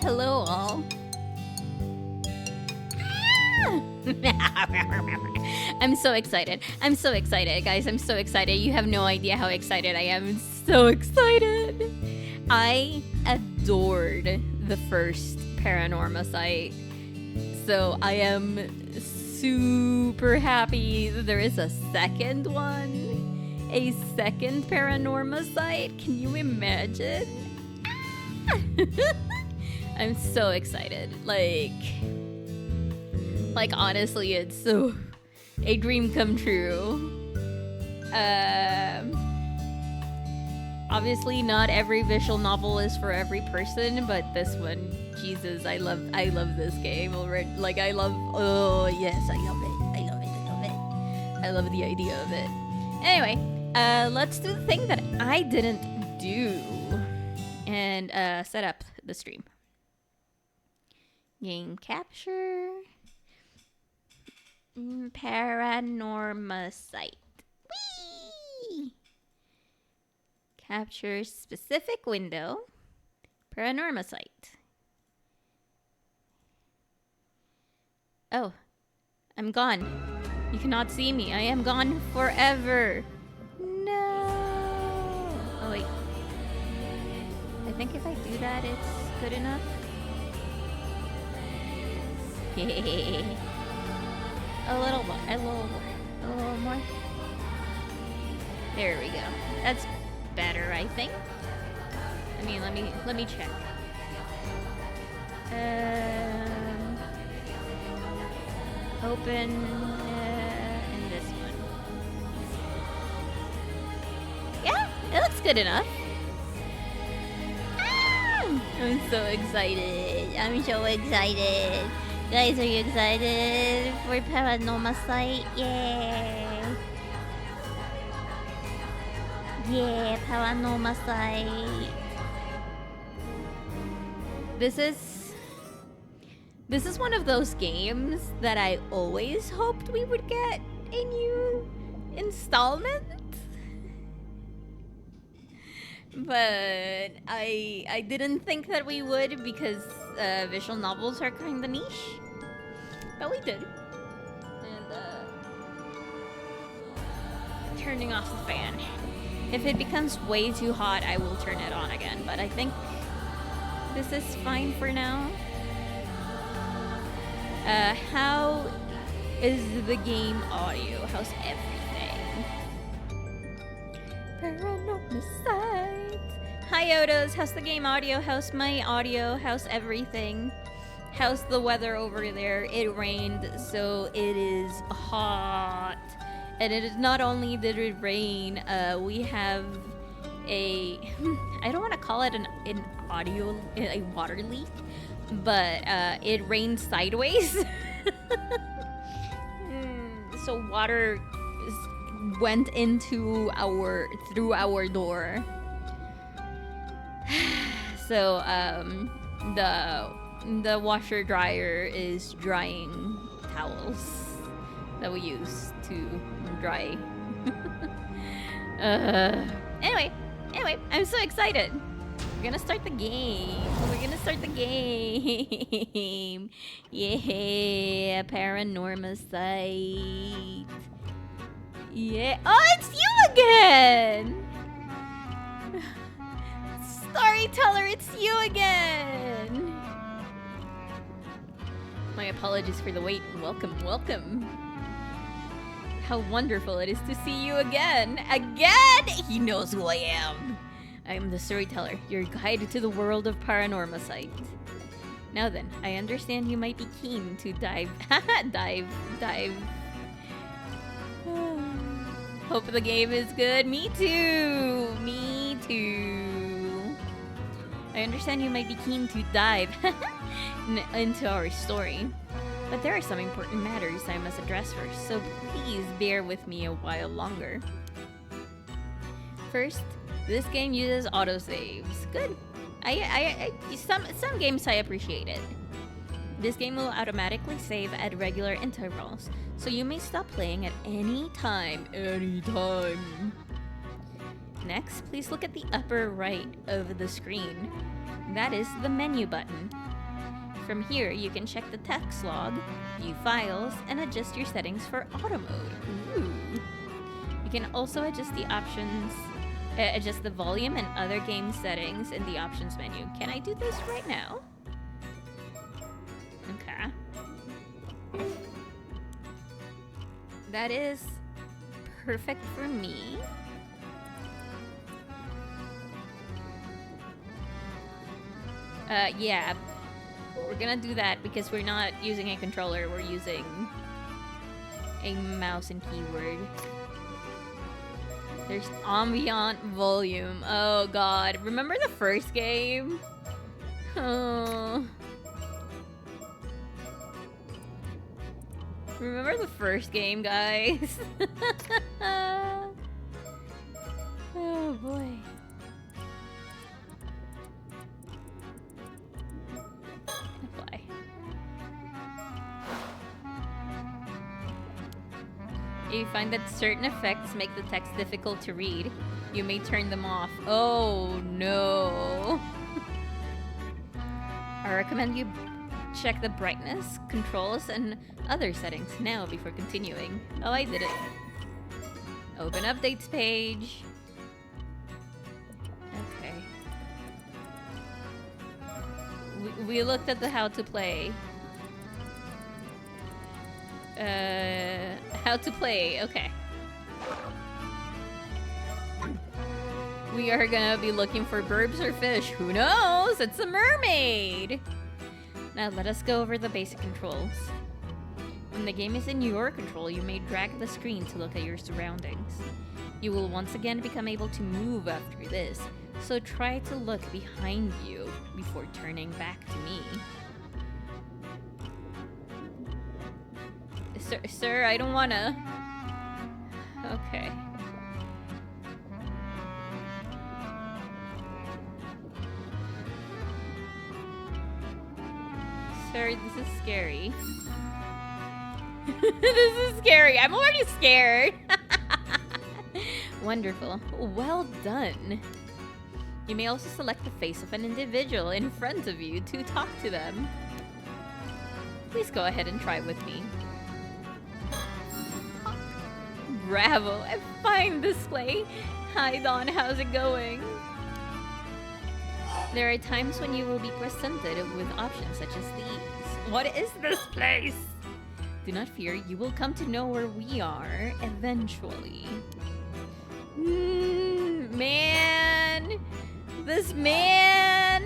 Hello, all. I'm so excited. I'm so excited, guys. I'm so excited. You have no idea how excited I am. So excited. I adored the first Paranormasight. So I am super happy that there is a second one. A second Paranormasight. Can you imagine? I'm so excited. Like honestly, it's so a dream come true. Obviously not every visual novel is for every person, but this one, Jesus, I love this game already. Like oh yes, I love it. I love the idea of it. Anyway, let's do the thing that I didn't do and set up the stream. Game capture. Paranormasight. Whee! Capture specific window. Paranormasight. Oh, I'm gone. You cannot see me. I am gone forever. No. Oh wait. I think if I do that, it's good enough. A little more. There we go. That's better, I think. I mean, let me check. Open in this one. Yeah, it looks good enough. I'm so excited. Guys, are you excited for Paranormasight? Yay! Yeah, Paranormasight. This is one of those games that I always hoped we would get a new installment. But I didn't think that we would because visual novels are kind of niche. But we did. And turning off the fan. If it becomes way too hot, I will turn it on again. But I think this is fine for now. How is the game audio? How's everything? Paranormasight. Hi, Odos. How's the game audio? How's my audio? How's everything? How's the weather over there? It rained, so it is hot. And it is not only did it rain, we have a... I don't want to call it an a water leak, but it rained sideways. So water went into through our door. So the washer dryer is drying towels that we use to dry. Anyway, I'm so excited. We're gonna start the game. Yeah, Paranormasight. Yeah. Oh, it's you again! Storyteller, it's you again! My apologies for the wait. Welcome. How wonderful it is to see you again. Again! He knows who I am. I am the storyteller, your guide to the world of Paranormasight. Now then, I understand you might be keen to dive. Hope the game is good. Me too. I understand you might be keen to dive into our story. But there are some important matters I must address first, so please bear with me a while longer. First, this game uses autosaves. Good. Some games I appreciate it. This game will automatically save at regular intervals, so you may stop playing at any time. Next, please look at the upper right of the screen. That is the menu button. From here, you can check the text log, view files, and adjust your settings for auto mode. Ooh. You can also adjust the options, adjust the volume and other game settings in the options menu. Can I do this right now? Okay. That is perfect for me. Yeah. We're gonna do that because we're not using a controller, we're using a mouse and keyboard. There's ambient volume. Oh god. Remember the first game? Oh. Remember the first game, guys? Oh boy. Apply. If you find that certain effects make the text difficult to read, you may turn them off. Oh no. I recommend you check the brightness, controls, and other settings now before continuing. Oh, I did it. Open updates page. Okay. We looked at the how to play. How to play, okay. We are gonna be looking for burbs or fish. Who knows? It's a mermaid! Now let us go over the basic controls. When the game is in your control, you may drag the screen to look at your surroundings. You will once again become able to move after this, so try to look behind you before turning back to me. Sir, I don't wanna... Okay. Sir, this is scary. This is scary. I'm already scared. Wonderful. Well done. You may also select the face of an individual in front of you to talk to them. Please go ahead and try with me. Bravo. A fine display. Hi, Dawn. How's it going? There are times when you will be presented with options such as these. What is this place? Do not fear, you will come to know where we are eventually. Man! This man!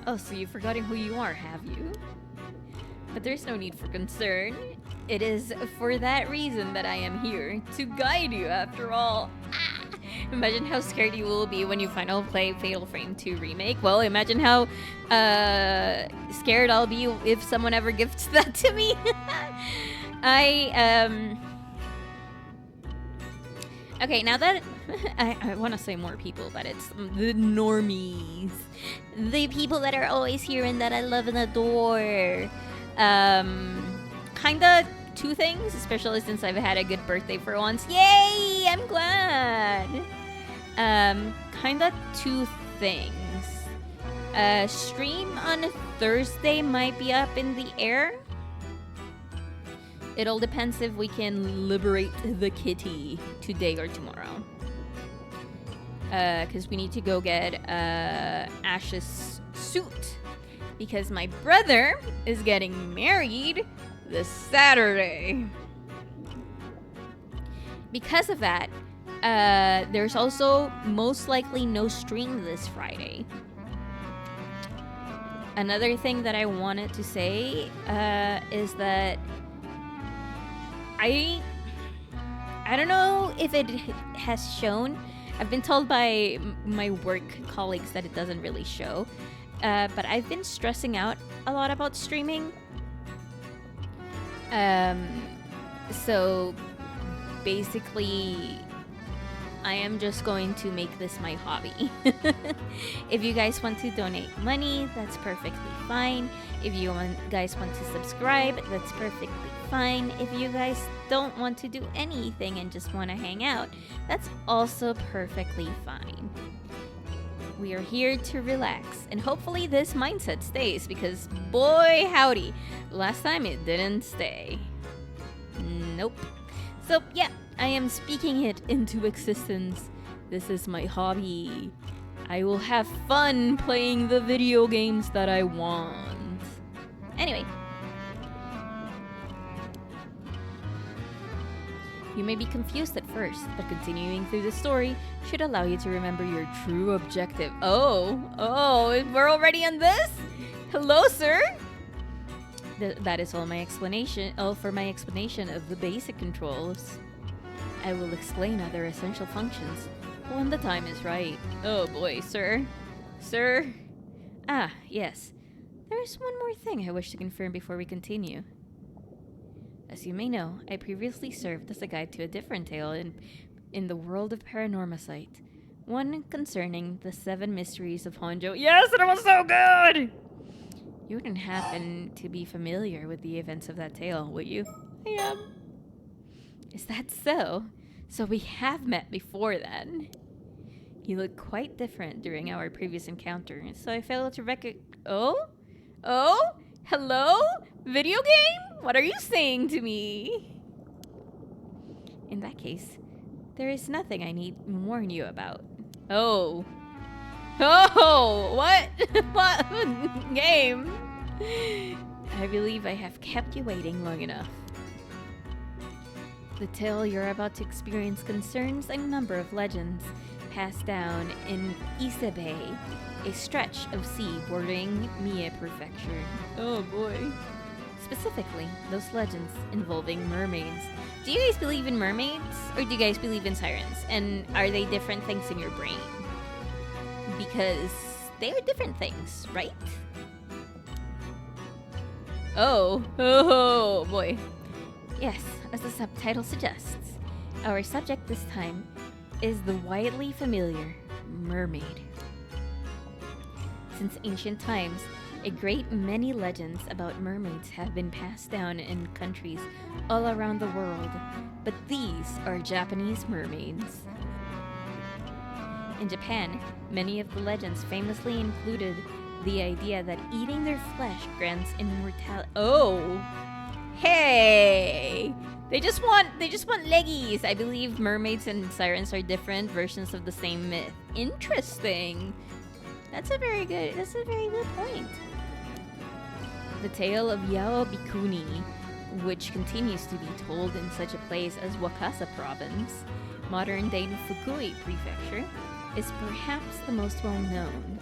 Oh, so you've forgotten who you are, have you? But there's no need for concern. It is for that reason that I am here, to guide you after all. Imagine how scared you will be when you finally play Fatal Frame 2 Remake. Well, imagine how scared I'll be if someone ever gifts that to me. Okay, now that... I want to say more people, but it's the normies. The people that are always here and that I love and adore. Kinda... two things, especially since I've had a good birthday for once. Yay! I'm glad! Kinda two things. Stream on Thursday might be up in the air. It all depends if we can liberate the kitty today or tomorrow. Because we need to go get Ash's suit. Because my brother is getting married this Saturday. Because of that, there's also most likely no stream this Friday. Another thing that I wanted to say is that I don't know if it has shown. I've been told by my work colleagues that it doesn't really show. But I've been stressing out a lot about streaming. So basically I am just going to make this my hobby. If you guys want to donate money, that's perfectly fine. If you guys want to subscribe, that's perfectly fine. If you guys don't want to do anything and just want to hang out, that's also perfectly fine. We are here to relax, and hopefully this mindset stays, because boy howdy, last time it didn't stay. Nope. So yeah, I am speaking it into existence. This is my hobby. I will have fun playing the video games that I want. Anyway. You may be confused at first, but continuing through the story should allow you to remember your true objective. Oh, we're already on this? Hello, sir? That is all my explanation. All for my explanation of the basic controls. I will explain other essential functions when the time is right. Oh boy, sir. Sir? Ah, yes. There is one more thing I wish to confirm before we continue. As you may know, I previously served as a guide to a different tale in the world of Paranormasight. One concerning the 7 mysteries of Honjo. Yes, it was so good! You wouldn't happen to be familiar with the events of that tale, would you? I am. Is that so? So we have met before then. You look quite different during our previous encounter, so I failed to Oh? Hello? Video game? What are you saying to me? In that case, there is nothing I need warn you about. Oh, what? What game? I believe I have kept you waiting long enough. The tale you're about to experience concerns a number of legends passed down in Ise Bay, a stretch of sea bordering Mie Prefecture. Oh boy. Specifically, those legends involving mermaids. Do you guys believe in mermaids? Or do you guys believe in sirens? And are they different things in your brain? Because they are different things, right? Oh boy. Yes, as the subtitle suggests, our subject this time is the widely familiar mermaid. Since ancient times, a great many legends about mermaids have been passed down in countries all around the world, but these are Japanese mermaids. In Japan, many of the legends famously included the idea that eating their flesh grants immortality. Oh, hey! They just want leggies. I believe mermaids and sirens are different versions of the same myth. Interesting. That's a very good point. The tale of Yao Bikuni, which continues to be told in such a place as Wakasa Province, modern-day Fukui Prefecture, is perhaps the most well-known.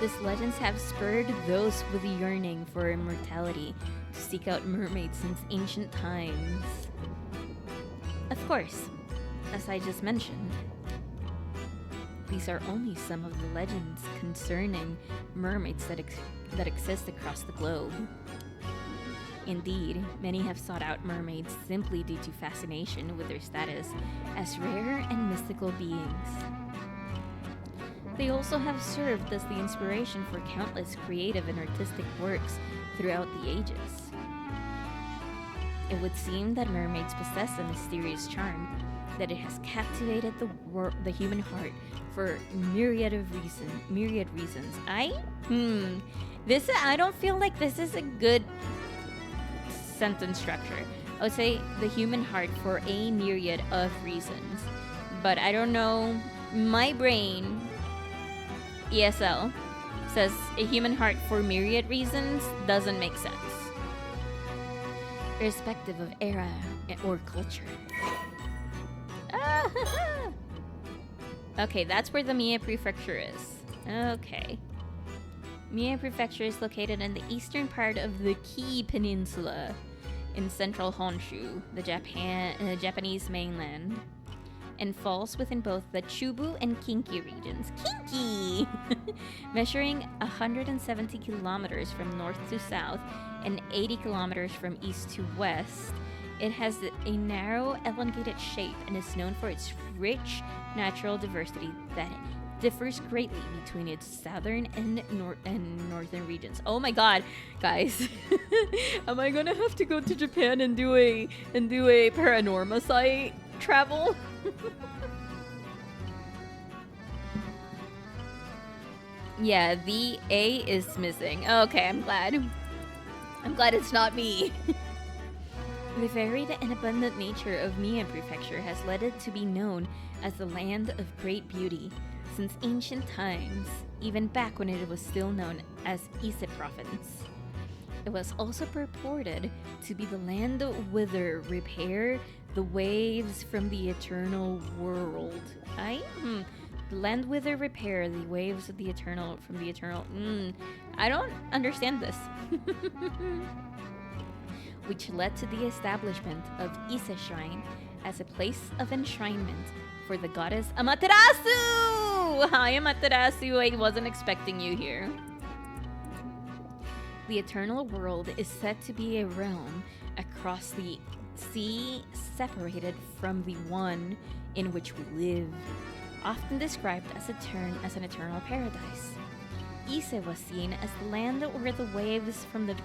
These legends have spurred those with a yearning for immortality to seek out mermaids since ancient times. Of course, as I just mentioned, these are only some of the legends concerning mermaids that exist across the globe. Indeed, many have sought out mermaids simply due to fascination with their status as rare and mystical beings. They also have served as the inspiration for countless creative and artistic works throughout the ages. It would seem that mermaids possess a mysterious charm, that it has captivated the human heart for myriad reasons. I don't feel like this is a good sentence structure. I would say the human heart for a myriad of reasons, but I don't know. My brain, ESL, says a human heart for myriad reasons doesn't make sense, irrespective of era or culture. Okay, that's where the Mie Prefecture is. Okay. Mie Prefecture is located in the eastern part of the Kii Peninsula in central Honshu, the Japanese mainland, and falls within both the Chubu and Kinki regions. Kinki! Measuring 170 kilometers from north to south and 80 kilometers from east to west, it has a narrow, elongated shape and is known for its rich natural diversity that differs greatly between its southern and northern regions. Oh my god, guys. Am I gonna have to go to Japan and do a Paranormasight travel? Yeah, the A is missing. Okay, I'm glad. I'm glad it's not me. The varied and abundant nature of Mie Prefecture has led it to be known as the land of great beauty since ancient times, even back when it was still known as Ise Province. It was also purported to be the land whither repair the waves from the eternal world. The land whither repair the waves of the eternal from the eternal. I don't understand this. Which led to the establishment of Ise Shrine as a place of enshrinement for the goddess Amaterasu! Hi, Amaterasu. I wasn't expecting you here. The eternal world is said to be a realm across the sea separated from the one in which we live, often described as an eternal paradise. Ise was seen as the land where the waves from the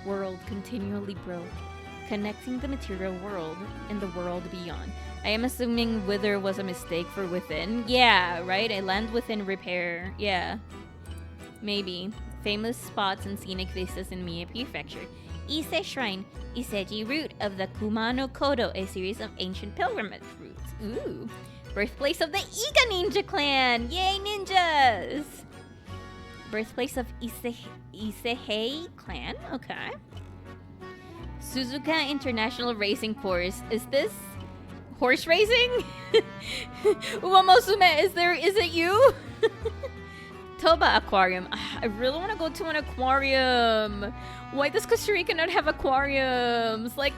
world continually broke, connecting the material world and the world beyond. I am assuming wither was a mistake for within. Yeah, right? A land within repair. Yeah. Maybe. Famous spots and scenic vistas in Mie Prefecture. Ise Shrine, Iseji route of the Kumano Kodo, a series of ancient pilgrimage routes. Ooh. Birthplace of the Iga Ninja Clan! Yay, ninjas! Birthplace of Isehei Clan? Okay. Suzuka International Racing Course. Is this horse racing? Uwamosume, is it you? Toba Aquarium. I really want to go to an aquarium. Why does Costa Rica not have aquariums? Like,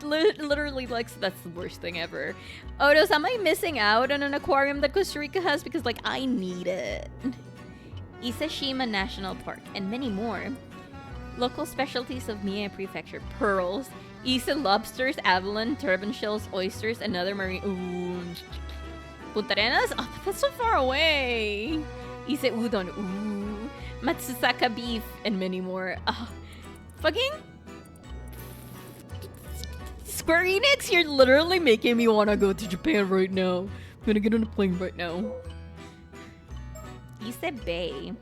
literally, like, that's the worst thing ever. Odos, am I missing out on an aquarium that Costa Rica has? Because, like, I need it. Iseshima National Park, and many more. Local specialties of Mie Prefecture: pearls, Ise lobsters, abalone, turban shells, oysters, and other marine. Ooh. Punta Arenas? Oh, that's so far away. Ise udon, ooh. Matsusaka beef, and many more. Fucking Square Enix, you're literally making me want to go to Japan right now. I'm gonna get on a plane right now. Ise Bay,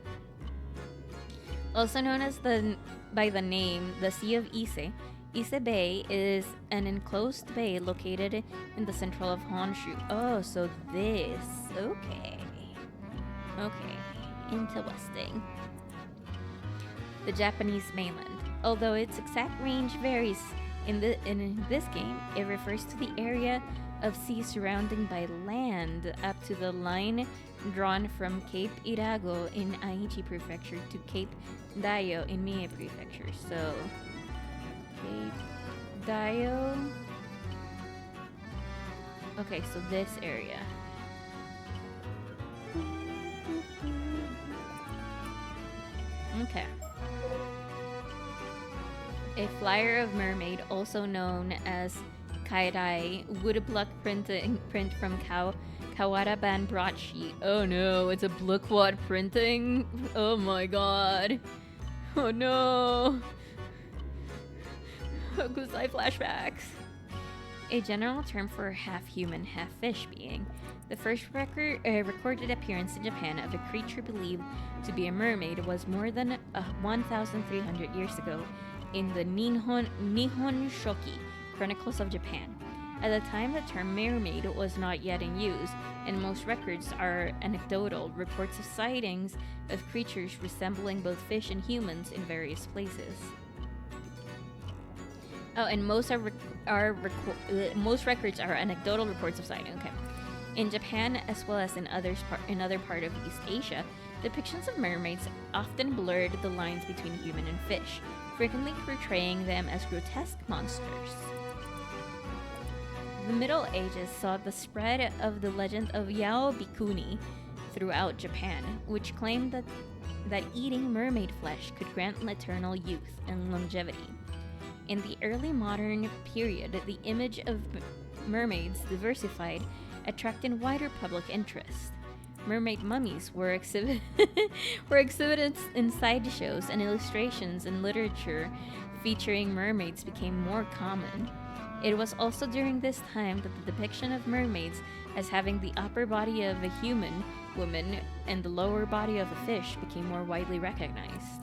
also known as by the name the Sea of Ise. Ise Bay is an enclosed bay located in the central of Honshu. Oh, so this. Okay. Interesting. The Japanese mainland. Although its exact range varies in this game, it refers to the area of sea surrounding by land up to the line drawn from Cape Irago in Aichi Prefecture to Cape Dayo in Mie Prefecture. So, Cape Dayo. Okay, so this area. Okay. A flyer of Mermaid, also known as Kairai, woodblock print from Kawaraban broadsheet. Oh no, it's a blockwad printing? Oh my god. Oh no. Hokusai flashbacks. A general term for a half-human, half-fish being. The first recorded appearance in Japan of a creature believed to be a mermaid was more than 1,300 years ago in the Nihon Shoki, Chronicles of Japan. At the time, the term mermaid was not yet in use, and most records are anecdotal reports of sightings of creatures resembling both fish and humans in various places. Oh, and most records are anecdotal reports of sighting. Okay. In Japan, as well as in other part of East Asia, depictions of mermaids often blurred the lines between human and fish, frequently portraying them as grotesque monsters. The Middle Ages saw the spread of the legend of Yao Bikuni throughout Japan, which claimed that eating mermaid flesh could grant eternal youth and longevity. In the early modern period, the image of mermaids diversified, attracting wider public interest. Mermaid mummies were exhibited in sideshows, and illustrations and literature featuring mermaids became more common. It was also during this time that the depiction of mermaids as having the upper body of a human woman and the lower body of a fish became more widely recognized.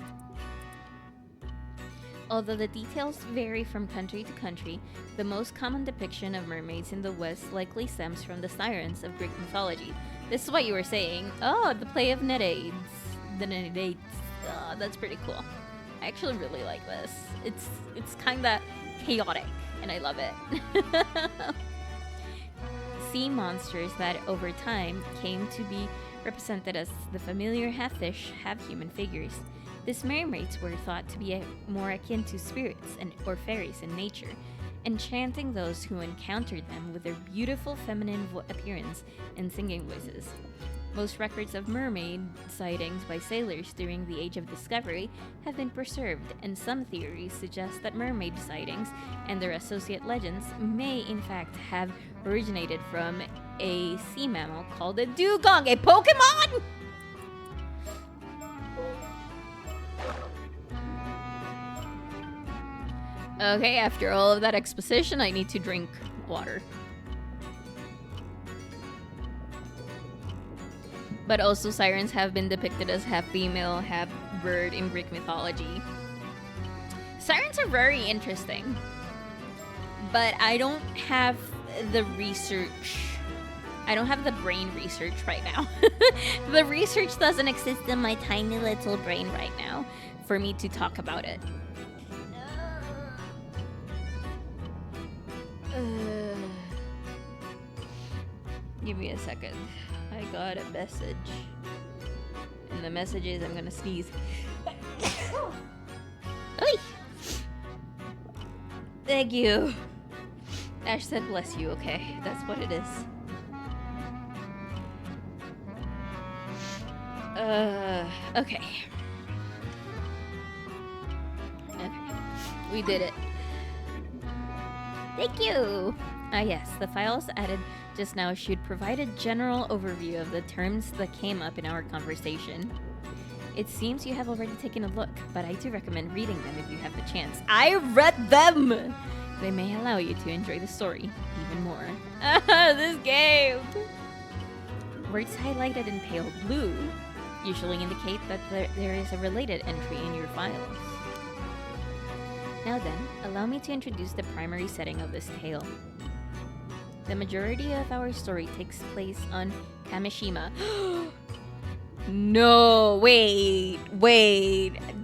Although the details vary from country to country, the most common depiction of mermaids in the West likely stems from the sirens of Greek mythology. This is what you were saying. Oh, the play of Nereids. The Nereids. Oh, that's pretty cool. I actually really like this. It's kind of chaotic, and I love it. Sea monsters that, over time, came to be represented as the familiar half-fish, half-human figures. These mermaids were thought to be more akin to spirits or fairies in nature, enchanting those who encountered them with their beautiful feminine appearance and singing voices. Most records of mermaid sightings by sailors during the Age of Discovery have been preserved, and some theories suggest that mermaid sightings and their associate legends may in fact have originated from a sea mammal called a dugong, a Pokemon! Okay, after all of that exposition, I need to drink water. But also, sirens have been depicted as half female, half bird in Greek mythology. Sirens are very interesting. But I don't have the research. I don't have the brain research right now. The research doesn't exist in my tiny little brain right now for me to talk about it. Give me a second. I got a message. And the message is I'm gonna sneeze. Oy! Thank you. Ash said bless you, okay. That's what it is. Okay. Okay. We did it. Thank you! Ah yes, the files added just now should provide a general overview of the terms that came up in our conversation. It seems you have already taken a look, but I do recommend reading them if you have the chance. I read them! They may allow you to enjoy the story even more. This game! Words highlighted in pale blue usually indicate that there is a related entry in your files. Now then, allow me to introduce the primary setting of this tale. The majority of our story takes place on Kamishima. No, wait.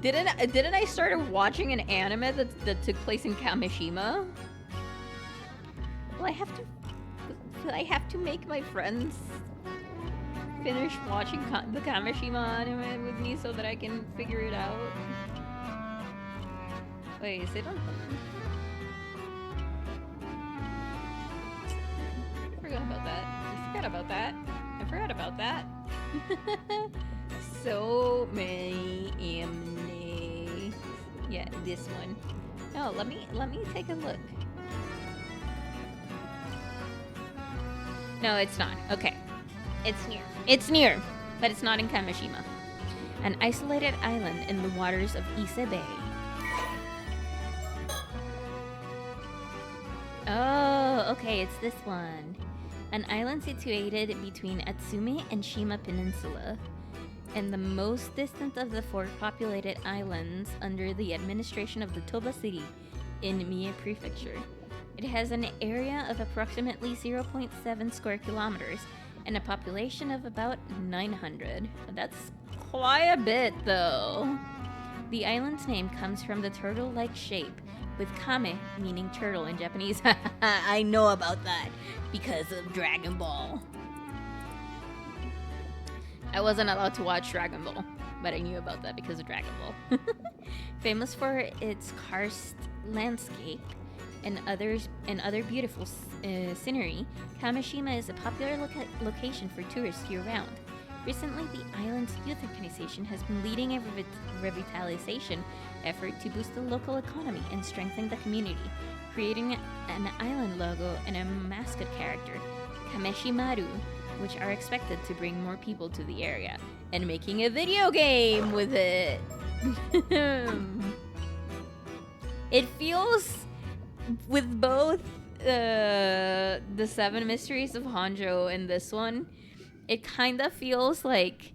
Didn't I start watching an anime that took place in Kamishima? Well, I have to make my friends finish watching the Kamishima anime with me so that I can figure it out. Wait, is it on? I forgot about that. So many anime. Yeah, this one. No, let me take a look. No, it's not. Okay. It's near, but it's not in Kamishima. An isolated island in the waters of Ise Bay. Oh, okay, it's this one. An island situated between Atsume and Shima Peninsula, and the most distant of the 4 populated islands under the administration of the Toba City in Mie Prefecture. It has an area of approximately 0.7 square kilometers and a population of about 900. That's quite a bit, though. The island's name comes from the turtle-like shape, with kame meaning turtle in Japanese. I know about that because of Dragon Ball. I wasn't allowed to watch Dragon Ball, but I knew about that because of Dragon Ball. Famous for its karst landscape and other beautiful scenery, Kamishima is a popular location for tourists year-round. Recently, the island's youth organization has been leading a revitalization effort to boost the local economy and strengthen the community, creating an island logo and a mascot character, Kameshimaru, which are expected to bring more people to the area, and making a video game with it. It feels, with both the Seven Mysteries of Honjo in this one, it kind of feels like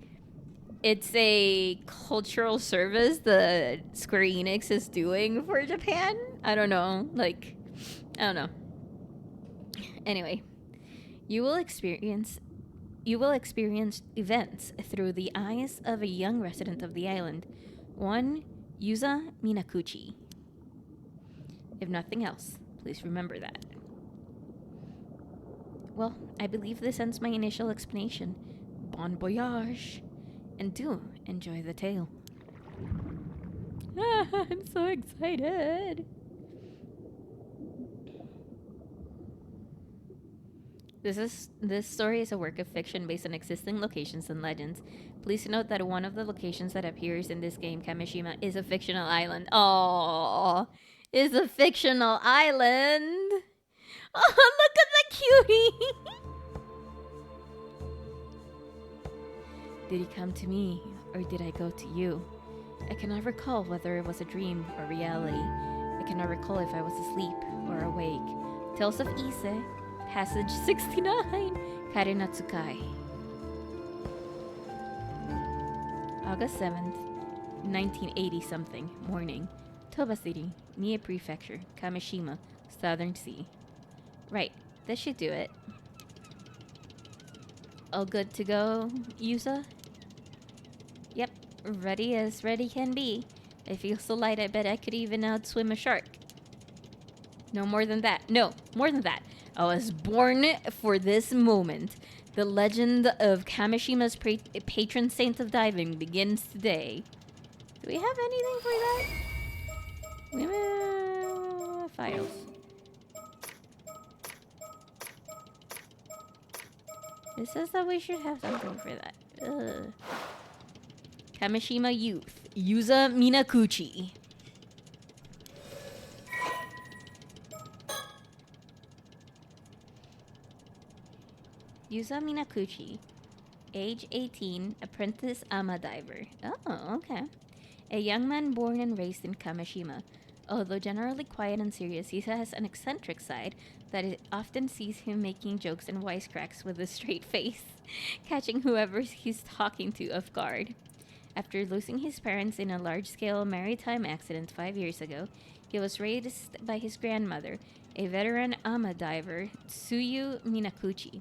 it's a cultural service that Square Enix is doing for Japan. I don't know. Like, I don't know. Anyway, you will experience events through the eyes of a young resident of the island, one Yuza Minakuchi. If nothing else, please remember that. Well, I believe this ends my initial explanation. Bon voyage! And do enjoy the tale. I'm so excited! This story is a work of fiction based on existing locations and legends. Please note that one of the locations that appears in this game, Kamishima, is a fictional island. Oh, is a fictional island. Oh, look at the cutie. Did he come to me, or did I go to you? I cannot recall whether it was a dream or reality. I cannot recall if I was asleep or awake. Tales of Ise, Passage 69, Karenatsukai. August 7th, 1980-something, morning. Toba City, Mie Prefecture, Kamishima, Southern Sea. Right, this should do it. All good to go, Yusa? Yep, ready as ready can be. I feel so light I bet I could even outswim a shark. No more than that. No, more than that. I was born for this moment. The legend of Kamishima's patron saint of diving begins today. Do we have anything for that? Files. It says that we should have something for that. Ugh. Kamishima Youth. Yuza Minakuchi. Yuza Minakuchi. Age 18. Apprentice ama diver. Oh, okay. A young man born and raised in Kamishima. Although generally quiet and serious, he has an eccentric side that it often sees him making jokes and wisecracks with a straight face, catching whoever he's talking to off guard. After losing his parents in a large-scale maritime accident 5 years ago, he was raised by his grandmother, a veteran ama diver, Tsuyu Minakuchi.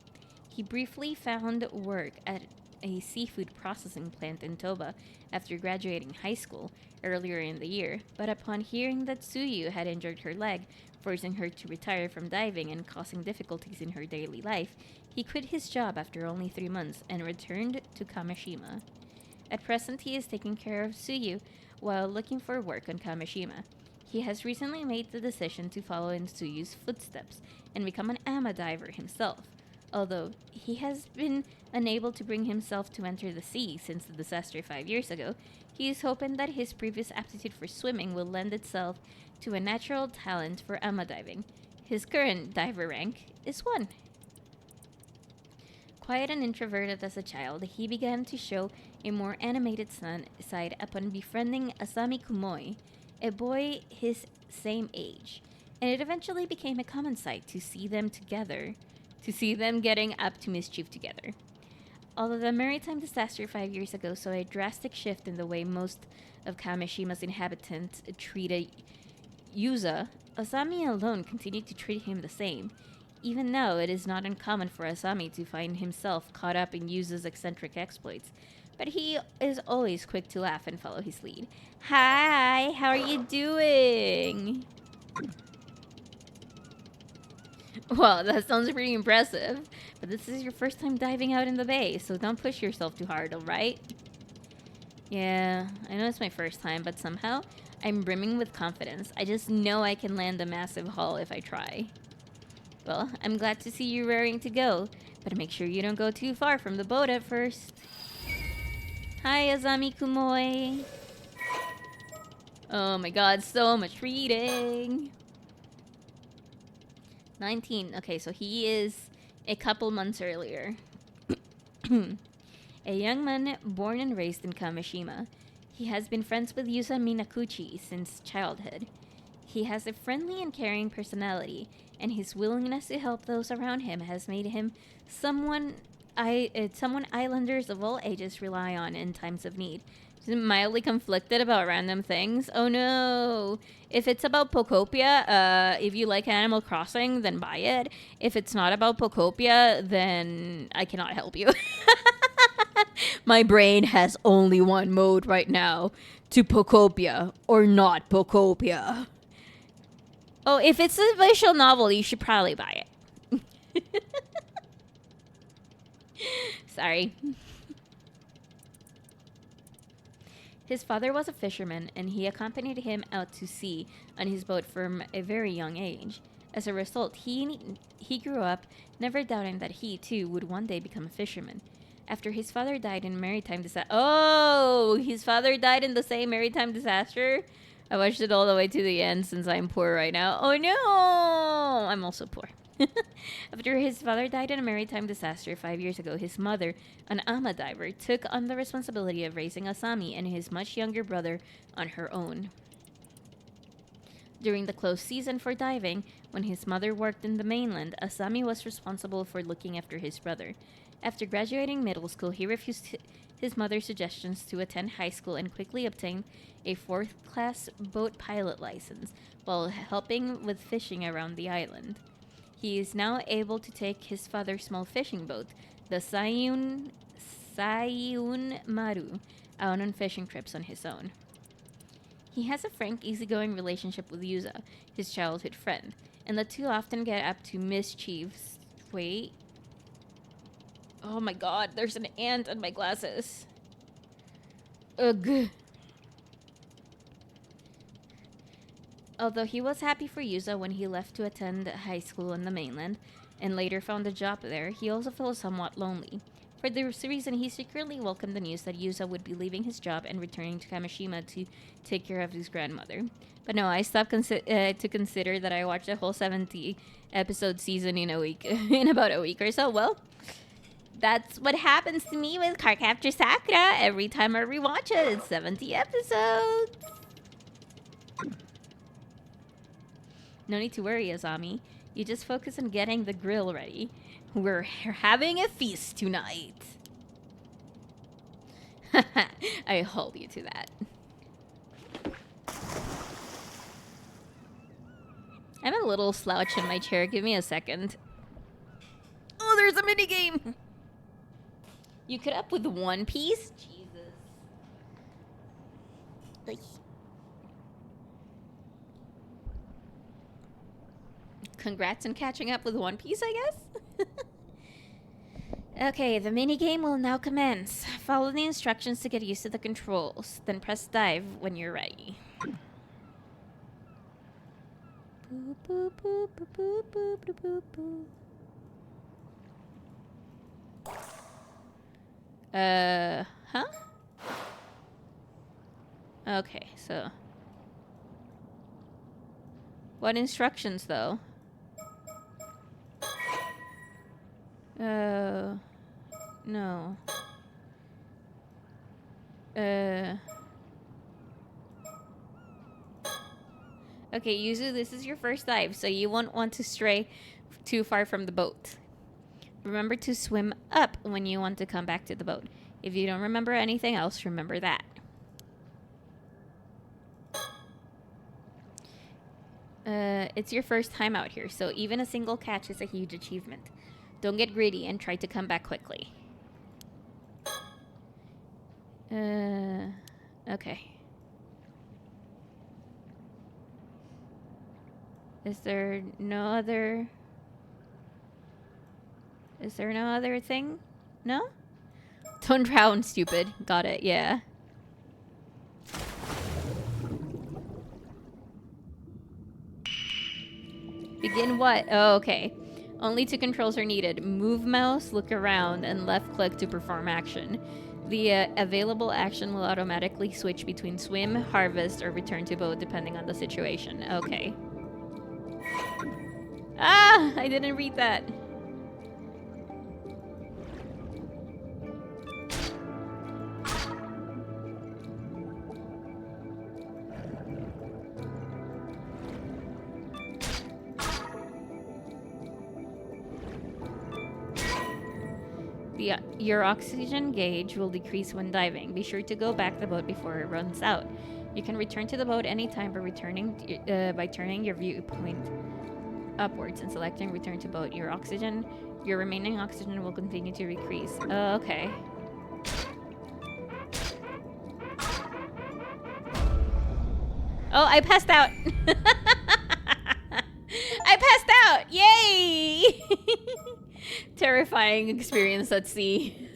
He briefly found work at a seafood processing plant in Toba after graduating high school earlier in the year, but upon hearing that Tsuyu had injured her leg, forcing her to retire from diving and causing difficulties in her daily life, he quit his job after only 3 months and returned to Kamishima. At present, he is taking care of Tsuyu while looking for work on Kamishima. He has recently made the decision to follow in Tsuyu's footsteps and become an ama diver himself. Although he has been unable to bring himself to enter the sea since the disaster 5 years ago, he is hoping that his previous aptitude for swimming will lend itself to a natural talent for ama diving. His current diver rank is 1. Quiet and introverted as a child, he began to show a more animated side upon befriending Asami Kumoi, a boy his same age, and it eventually became a common sight to see them getting up to mischief together. Although the maritime disaster 5 years ago saw a drastic shift in the way most of Kamishima's inhabitants treated Yuza, Asami alone continued to treat him the same. Even now, it is not uncommon for Asami to find himself caught up in Yuza's eccentric exploits, but he is always quick to laugh and follow his lead. Hi, how are you doing? Well, that sounds pretty impressive, but this is your first time diving out in the bay, so don't push yourself too hard, alright? Yeah, I know it's my first time, but somehow I'm brimming with confidence. I just know I can land a massive haul if I try. Well, I'm glad to see you raring to go, but make sure you don't go too far from the boat at first. Hi, Asami Kumoi. Oh my god, so much reading. 19. Okay, so he is a couple months earlier. A young man born and raised in Kamishima. He has been friends with Yusa Minakuchi since childhood. He has a friendly and caring personality, and his willingness to help those around him has made him someone islanders of all ages rely on in times of need. He's mildly conflicted about random things. Oh no. If it's about Pokopia, if you like Animal Crossing, then buy it. If it's not about Pokopia, then I cannot help you. My brain has only one mode right now. To Pokopia or not Pokopia. Oh, if it's a visual novel, you should probably buy it. Sorry. His father was a fisherman, and he accompanied him out to sea on his boat from a very young age. As a result, he grew up never doubting that he, too, would one day become a fisherman. After his father died in a maritime disaster... Oh! His father died in the same maritime disaster? I watched it all the way to the end since I'm poor right now. Oh no! I'm also poor. After his father died in a maritime disaster 5 years ago, his mother, an ama diver, took on the responsibility of raising Asami and his much younger brother on her own. During the close season for diving, when his mother worked in the mainland, Asami was responsible for looking after his brother. After graduating middle school, he refused his mother's suggestions to attend high school and quickly obtained a fourth-class boat pilot license while helping with fishing around the island. He is now able to take his father's small fishing boat, the Sayun Maru, out on fishing trips on his own. He has a frank, easygoing relationship with Yuza, his childhood friend, and the two often get up to mischiefs. Wait. Oh my god, there's an ant on my glasses. Ugh. Although he was happy for Yuza when he left to attend high school on the mainland, and later found a job there, he also felt somewhat lonely. For this reason, he secretly welcomed the news that Yuza would be leaving his job and returning to Kamishima to take care of his grandmother. But no, I stopped to consider that I watched a whole 70-episode season in about a week or so. Well, that's what happens to me with Cardcaptor Sakura. Every time I rewatch it, it's 70 episodes. No need to worry, Azami. You just focus on getting the grill ready. We're having a feast tonight. I hold you to that. I'm a little slouch in my chair. Give me a second. Oh, there's a minigame! You could up with One Piece? Jesus. Ugh. Congrats on catching up with One Piece, I guess? Okay, the minigame will now commence. Follow the instructions to get used to the controls. Then press dive when you're ready. Boop, boop, boop, boop, boop, boop, boop, boop. Huh? Okay, so... What instructions, though? No. Okay, Yuzu, this is your first dive, so you won't want to stray too far from the boat. Remember to swim up when you want to come back to the boat. If you don't remember anything else, remember that. It's your first time out here, so even a single catch is a huge achievement. Don't get greedy and try to come back quickly. Okay. Is there no other thing? No? Don't drown, stupid. Got it, yeah. Begin what? Oh, okay. Only two controls are needed. Move mouse, look around, and left click to perform action. The available action will automatically switch between swim, harvest, or return to boat depending on the situation. Okay. Ah! I didn't read that. Your oxygen gauge will decrease when diving. Be sure to go back the boat before it runs out. You can return to the boat anytime by turning your viewpoint upwards and selecting return to boat. Your remaining oxygen will continue to decrease. Okay. Oh, I passed out. I passed out. Yay! Terrifying experience at sea.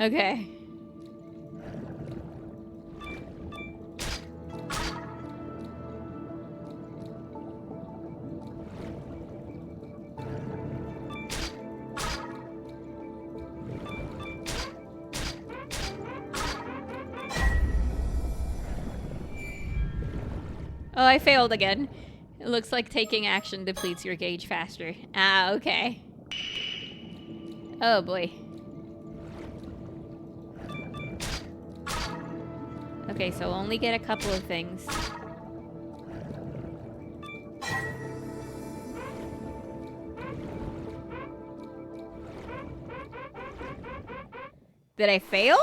Okay. Oh, I failed again. It looks like taking action depletes your gauge faster. Ah, okay. Oh boy. Okay, so only get a couple of things. Did I fail?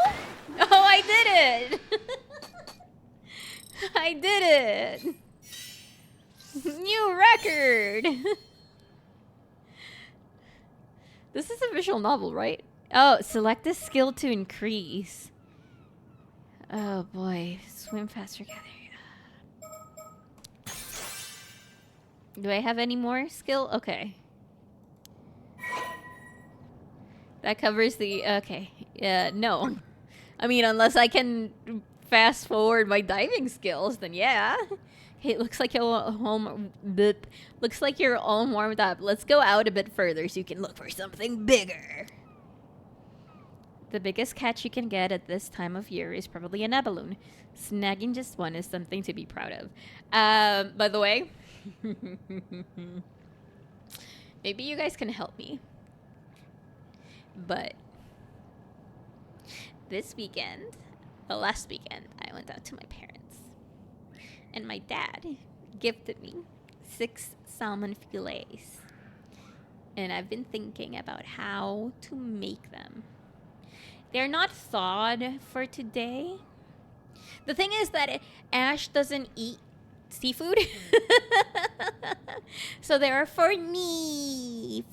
Oh, I did it! I did it! New record! This is a visual novel, right? Oh, select this skill to increase. Oh boy, swim faster, gather. Do I have any more skill? Okay. That covers the, okay. No. I mean, unless I can fast forward my diving skills, then yeah. Hey, it looks like you're all warmed up. Let's go out a bit further so you can look for something bigger. The biggest catch you can get at this time of year is probably an abalone. Snagging just one is something to be proud of. By the way, maybe you guys can help me. But last weekend, I went out to my parents. And my dad gifted me 6 salmon fillets. And I've been thinking about how to make them. They're not thawed for today. The thing is that Ash doesn't eat seafood. So they are for me.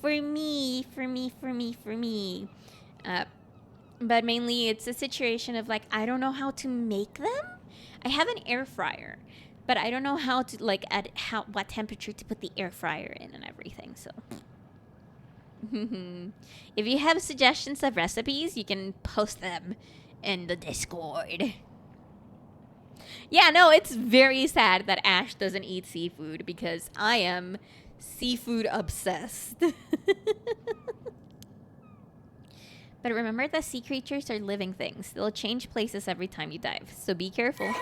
But mainly it's a situation of like, I don't know how to make them. I have an air fryer, but I don't know how to like what temperature to put the air fryer in and everything. So if you have suggestions of recipes, you can post them in the Discord. Yeah, no, it's very sad that Ash doesn't eat seafood because I am seafood obsessed. But remember that sea creatures are living things. They'll change places every time you dive, so be careful.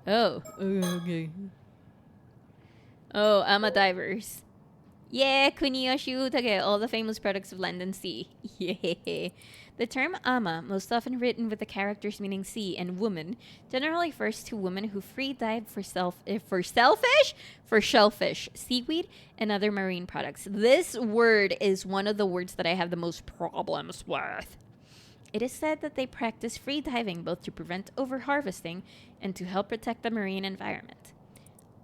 Oh, okay. Oh, ama divers. Yeah, kuniyoshu utage, all the famous products of land and sea. Yeah. The term ama, most often written with the characters meaning sea and woman, generally refers to women who free dive for shellfish, seaweed, and other marine products. This word is one of the words that I have the most problems with. It is said that they practice free diving both to prevent overharvesting and to help protect the marine environment.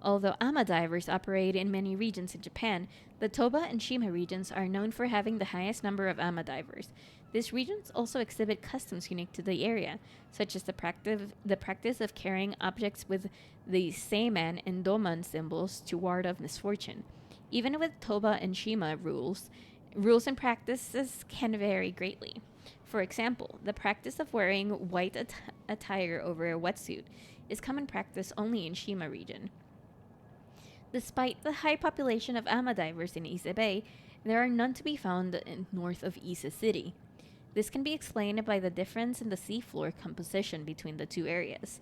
Although ama divers operate in many regions in Japan, the Toba and Shima regions are known for having the highest number of ama divers. These regions also exhibit customs unique to the area, such as the practice of carrying objects with the Seiman and Doman symbols to ward off misfortune. Even with Toba and Shima rules and practices can vary greatly. For example, the practice of wearing white attire over a wetsuit is common practice only in Shima region. Despite the high population of ama divers in Ise Bay, there are none to be found north of Ise City. This can be explained by the difference in the seafloor composition between the two areas.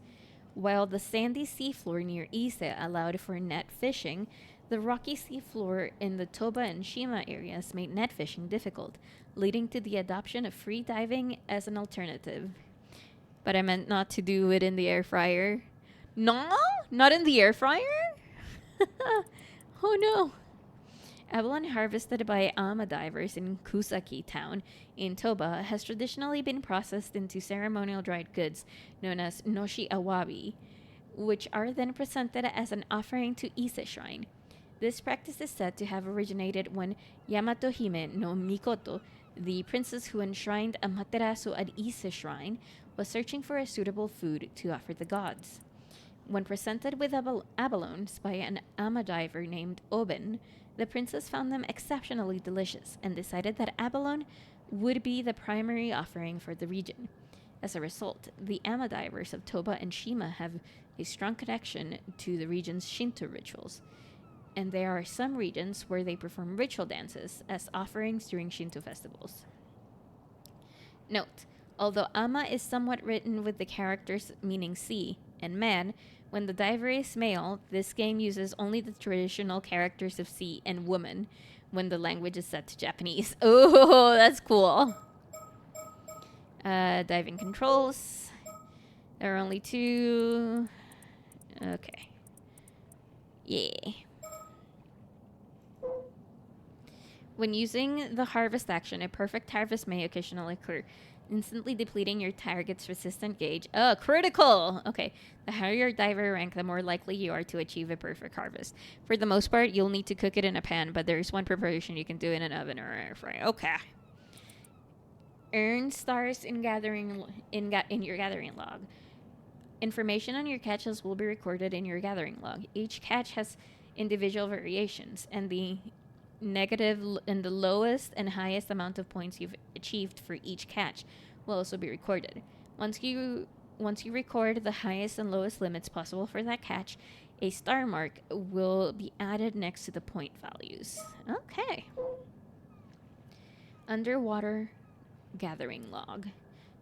While the sandy seafloor near Ise allowed for net fishing, the rocky seafloor in the Toba and Shima areas made net fishing difficult, leading to the adoption of free diving as an alternative. But I meant not to do it in the air fryer. No? Not in the air fryer? Oh no. Abalone harvested by Ama divers in Kusaki town in Toba has traditionally been processed into ceremonial dried goods known as noshi awabi, which are then presented as an offering to Ise Shrine. This practice is said to have originated when Yamato Hime no Mikoto, the princess who enshrined Amaterasu at Ise Shrine, was searching for a suitable food to offer the gods. When presented with abalones by an ama diver named Oben, the princess found them exceptionally delicious and decided that abalone would be the primary offering for the region. As a result, the ama divers of Toba and Shima have a strong connection to the region's Shinto rituals, and there are some regions where they perform ritual dances as offerings during Shinto festivals. Note, although ama is somewhat written with the characters meaning sea and man, when the diver is male, this game uses only the traditional characters of sea and woman when the language is set to Japanese. Oh, that's cool. Diving controls. There are only 2. Okay. Yeah. When using the harvest action, a perfect harvest may occasionally occur, instantly depleting your target's resistant gauge. Oh, critical! Okay, the higher your diver rank, the more likely you are to achieve a perfect harvest. For the most part, you'll need to cook it in a pan, but there's one preparation you can do in an oven or air fryer. Okay. Earn stars in your gathering log. Information on your catches will be recorded in your gathering log. Each catch has individual variations, and the lowest and highest amount of points you've achieved for each catch will also be recorded. Once you record the highest and lowest limits possible for that catch, a star mark will be added next to the point values. Okay. Underwater gathering log.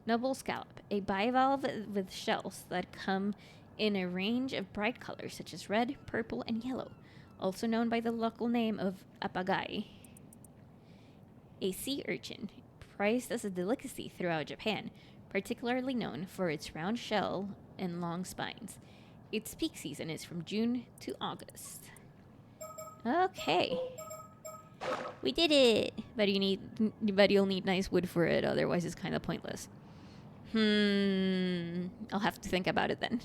Noble scallop, a bivalve with shells that come in a range of bright colors such as red, purple, and yellow, also known by the local name of apagai. A sea urchin, prized as a delicacy throughout Japan, particularly known for its round shell and long spines. Its peak season is from June to August. Okay. We did it! But you'll need nice wood for it, otherwise it's kind of pointless. I'll have to think about it then.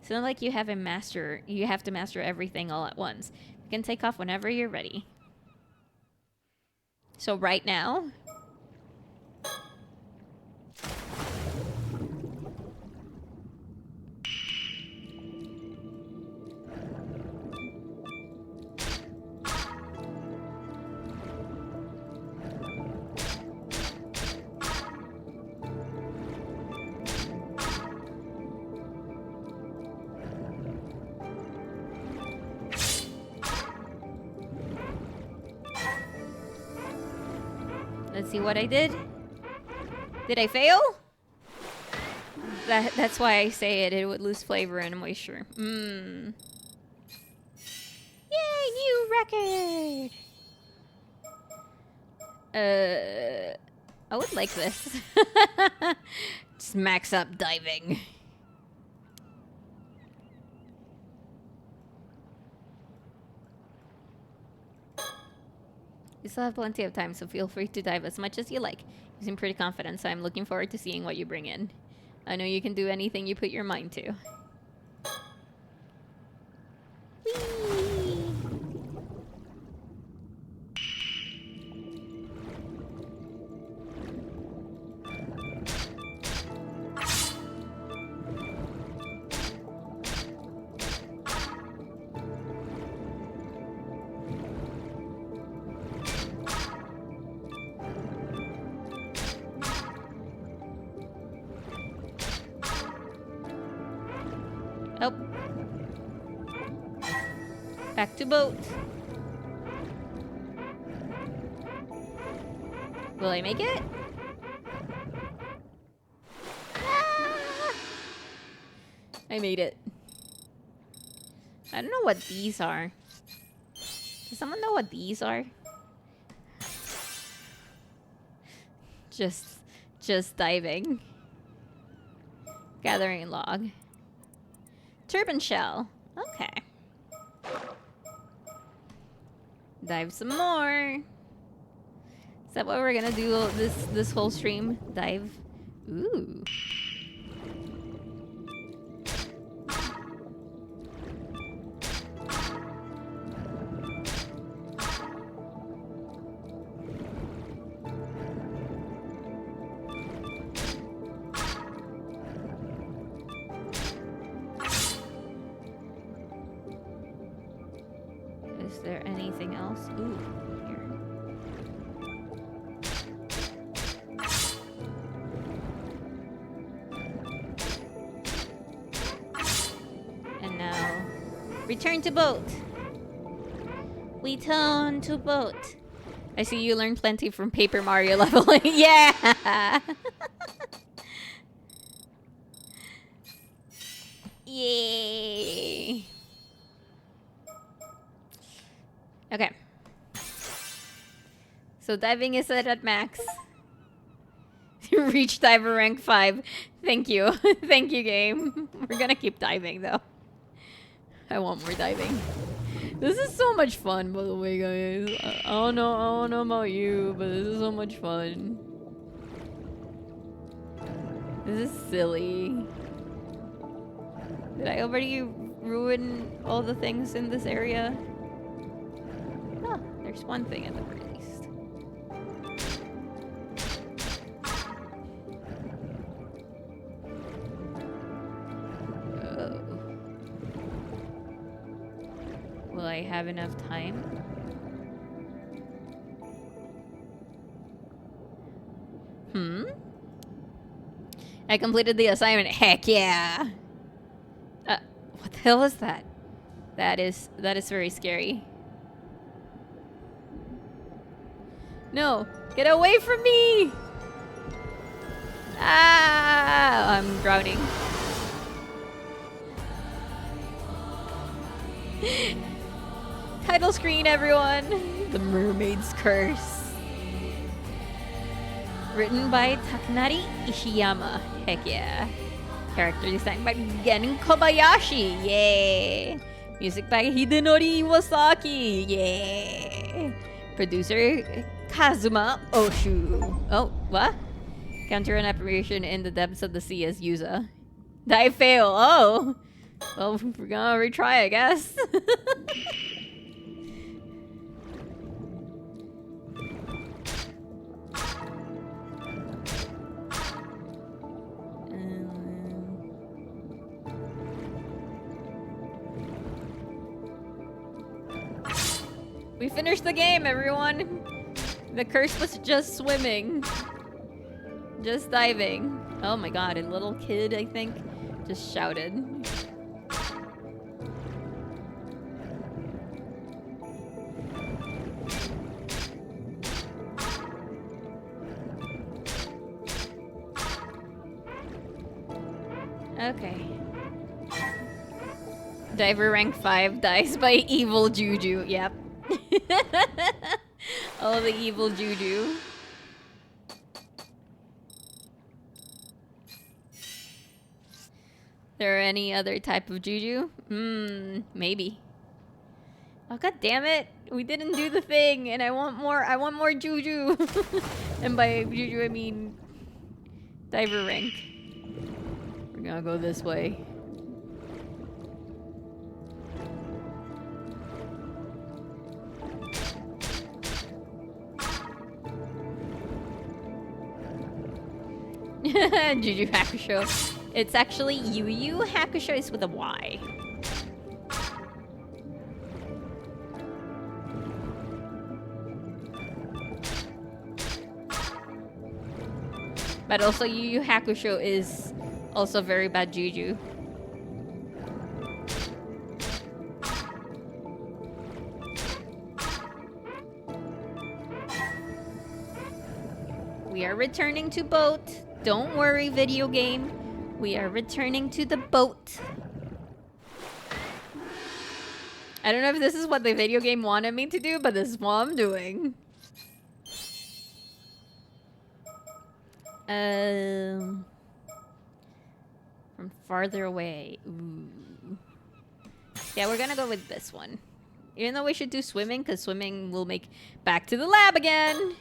It's not like you have to master everything all at once. You can take off whenever you're ready. So right now? Let's see what I did. Did I fail? That's why I say it. It would lose flavor and moisture. Yay, new record! I would like this. Just max up diving. You still have plenty of time, so feel free to dive as much as you like. You seem pretty confident, so I'm looking forward to seeing what you bring in. I know you can do anything you put your mind to. Whee! Oh. Back to boat. Will I make it? Ah! I made it. I don't know what these are. Does someone know what these are? Just diving. Gathering log. Turban shell. Okay. Dive some more. Is that what we're gonna do this whole stream? Dive. Ooh. Is there anything else? Ooh, here. And now, return to boat. We turn to boat. I see you learned plenty from Paper Mario leveling. Yeah! Yay! Okay. So diving is set at max. Reach diver rank 5. Thank you. Thank you, game. We're gonna keep diving, though. I want more diving. This is so much fun, by the way, guys. I don't know about you, but this is so much fun. This is silly. Did I already ruin all the things in this area? Oh, there's one thing at the very least. Oh. Will I have enough time? I completed the assignment. Heck yeah! What the hell is that? That is very scary. No! Get away from me! Ah! I'm drowning. Title screen, everyone! The Mermaid's Curse. Written by Takanari Ishiyama. Heck yeah. Character design by Gen Kobayashi. Yay! Music by Hidenori Iwasaki. Yay! Producer Kazuma Oshu. Oh, what? Counter an apparition in the depths of the sea as Yuza. I fail. Oh! Well, we're gonna retry, I guess. We finished the game, everyone! The curse was just swimming. Just diving. Oh my god, a little kid, I think, just shouted. Okay. Diver rank 5 dies by evil juju. Yep. Oh, the evil juju. There any other type of juju? Maybe. Oh god damn it! We didn't do the thing, and I want more juju. And by juju I mean diver rank. We're gonna go this way. Juju Hakusho. It's actually Yu Yu Hakusho is with a Y. But also Yu Yu Hakusho is also very bad juju. We are returning to boat. Don't worry, video game. We are returning to the boat. I don't know if this is what the video game wanted me to do, but this is what I'm doing. From farther away. Ooh. Yeah, we're gonna go with this one. Even though we should do swimming, because swimming will make back to the lab again.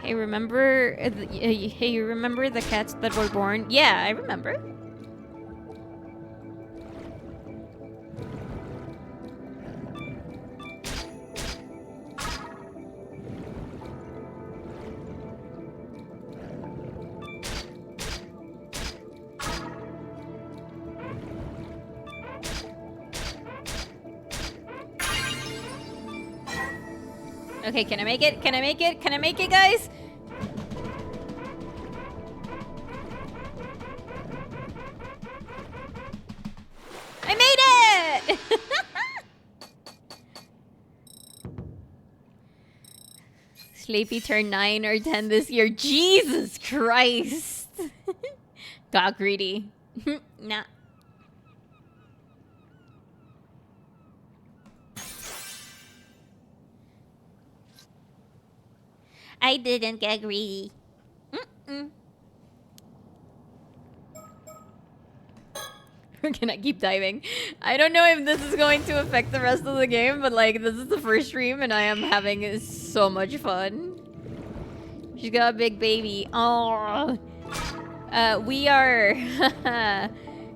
Hey, remember? Hey, you remember the cats that were born? Yeah, I remember. Okay, can I make it? Can I make it? Can I make it, guys? I made it! Sleepy turned 9 or 10 this year. Jesus Christ! Got greedy. Nah. I didn't get greedy. We're gonna keep diving. I don't know if this is going to affect the rest of the game, but like, this is the first stream and I am having so much fun. She's got a big baby. Oh. We are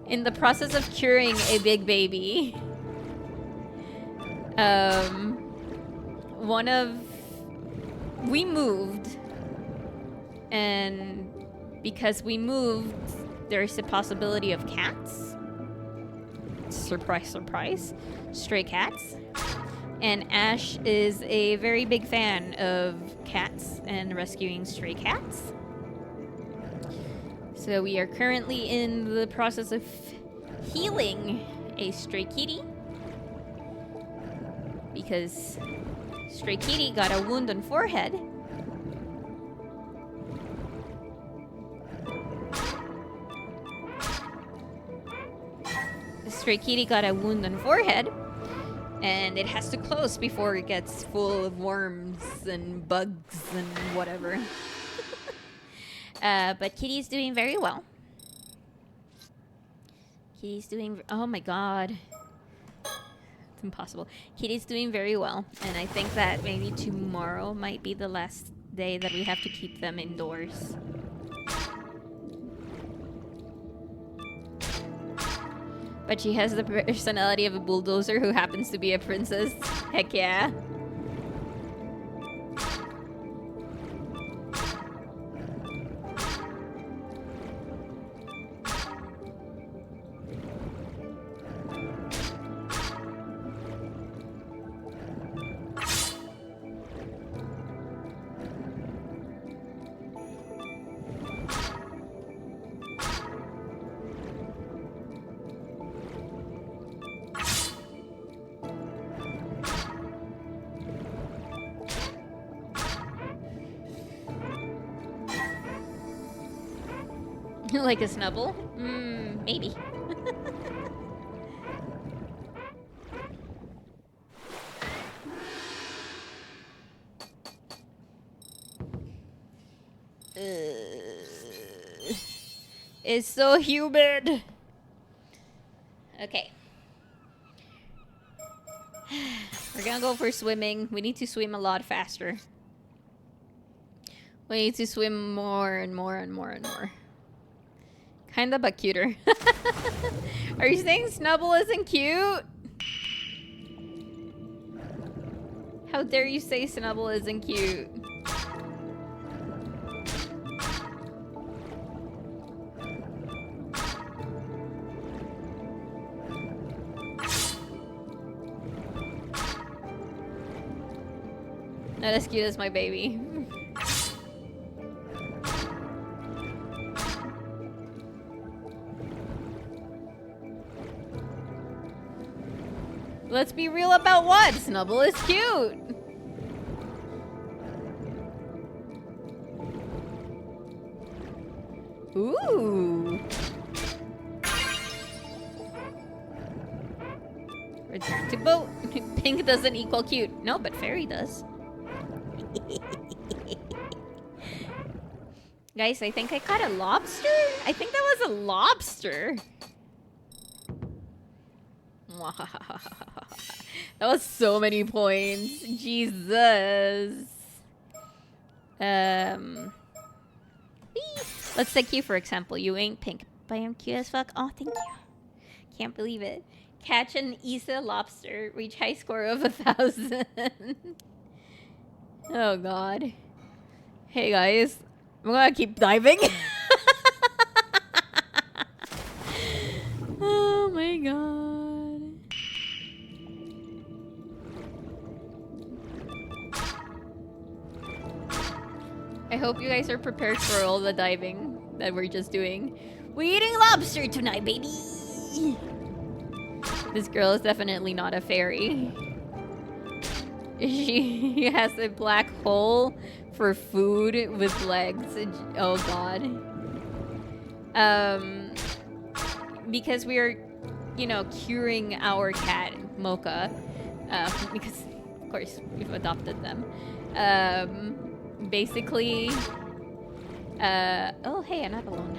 in the process of curing a big baby. We moved, and because we moved, there's a possibility of cats. Surprise, surprise. Stray cats. And Ash is a very big fan of cats and rescuing stray cats. So we are currently in the process of healing a stray kitty. Because stray kitty got a wound on forehead. The stray kitty got a wound on forehead. And it has to close before it gets full of worms and bugs and whatever. But Kitty's doing very well. Kitty's doing... Oh my god. It's impossible. Kitty's doing very well. And I think that maybe tomorrow might be the last day that we have to keep them indoors. But she has the personality of a bulldozer who happens to be a princess. Heck yeah. Like a snubble? Maybe. It's so humid. Okay. We're gonna go for swimming. We need to swim a lot faster. We need to swim more and more and more and more. Kinda, but cuter. Are you saying Snubble isn't cute? How dare you say Snubble isn't cute? Not as cute as my baby. Let's be real about what? Snubble is cute. Ooh. Return to boat. Pink doesn't equal cute. No, but fairy does. Guys, I think I caught a lobster? I think that was a lobster. That was so many points. Jesus. Let's take you for example. You ain't pink, but I'm cute as fuck. Oh, thank you. Can't believe it. Catch an Isa lobster. Reach high score of 1,000. Oh god. Hey guys, I'm gonna keep diving. Oh my god. I hope you guys are prepared for all the diving that we're just doing. We're eating lobster tonight, baby! This girl is definitely not a fairy. She has a black hole for food with legs. Oh god. Because we are, you know, curing our cat, Mocha. Because, of course, we've adopted them. Basically... oh, hey, another one.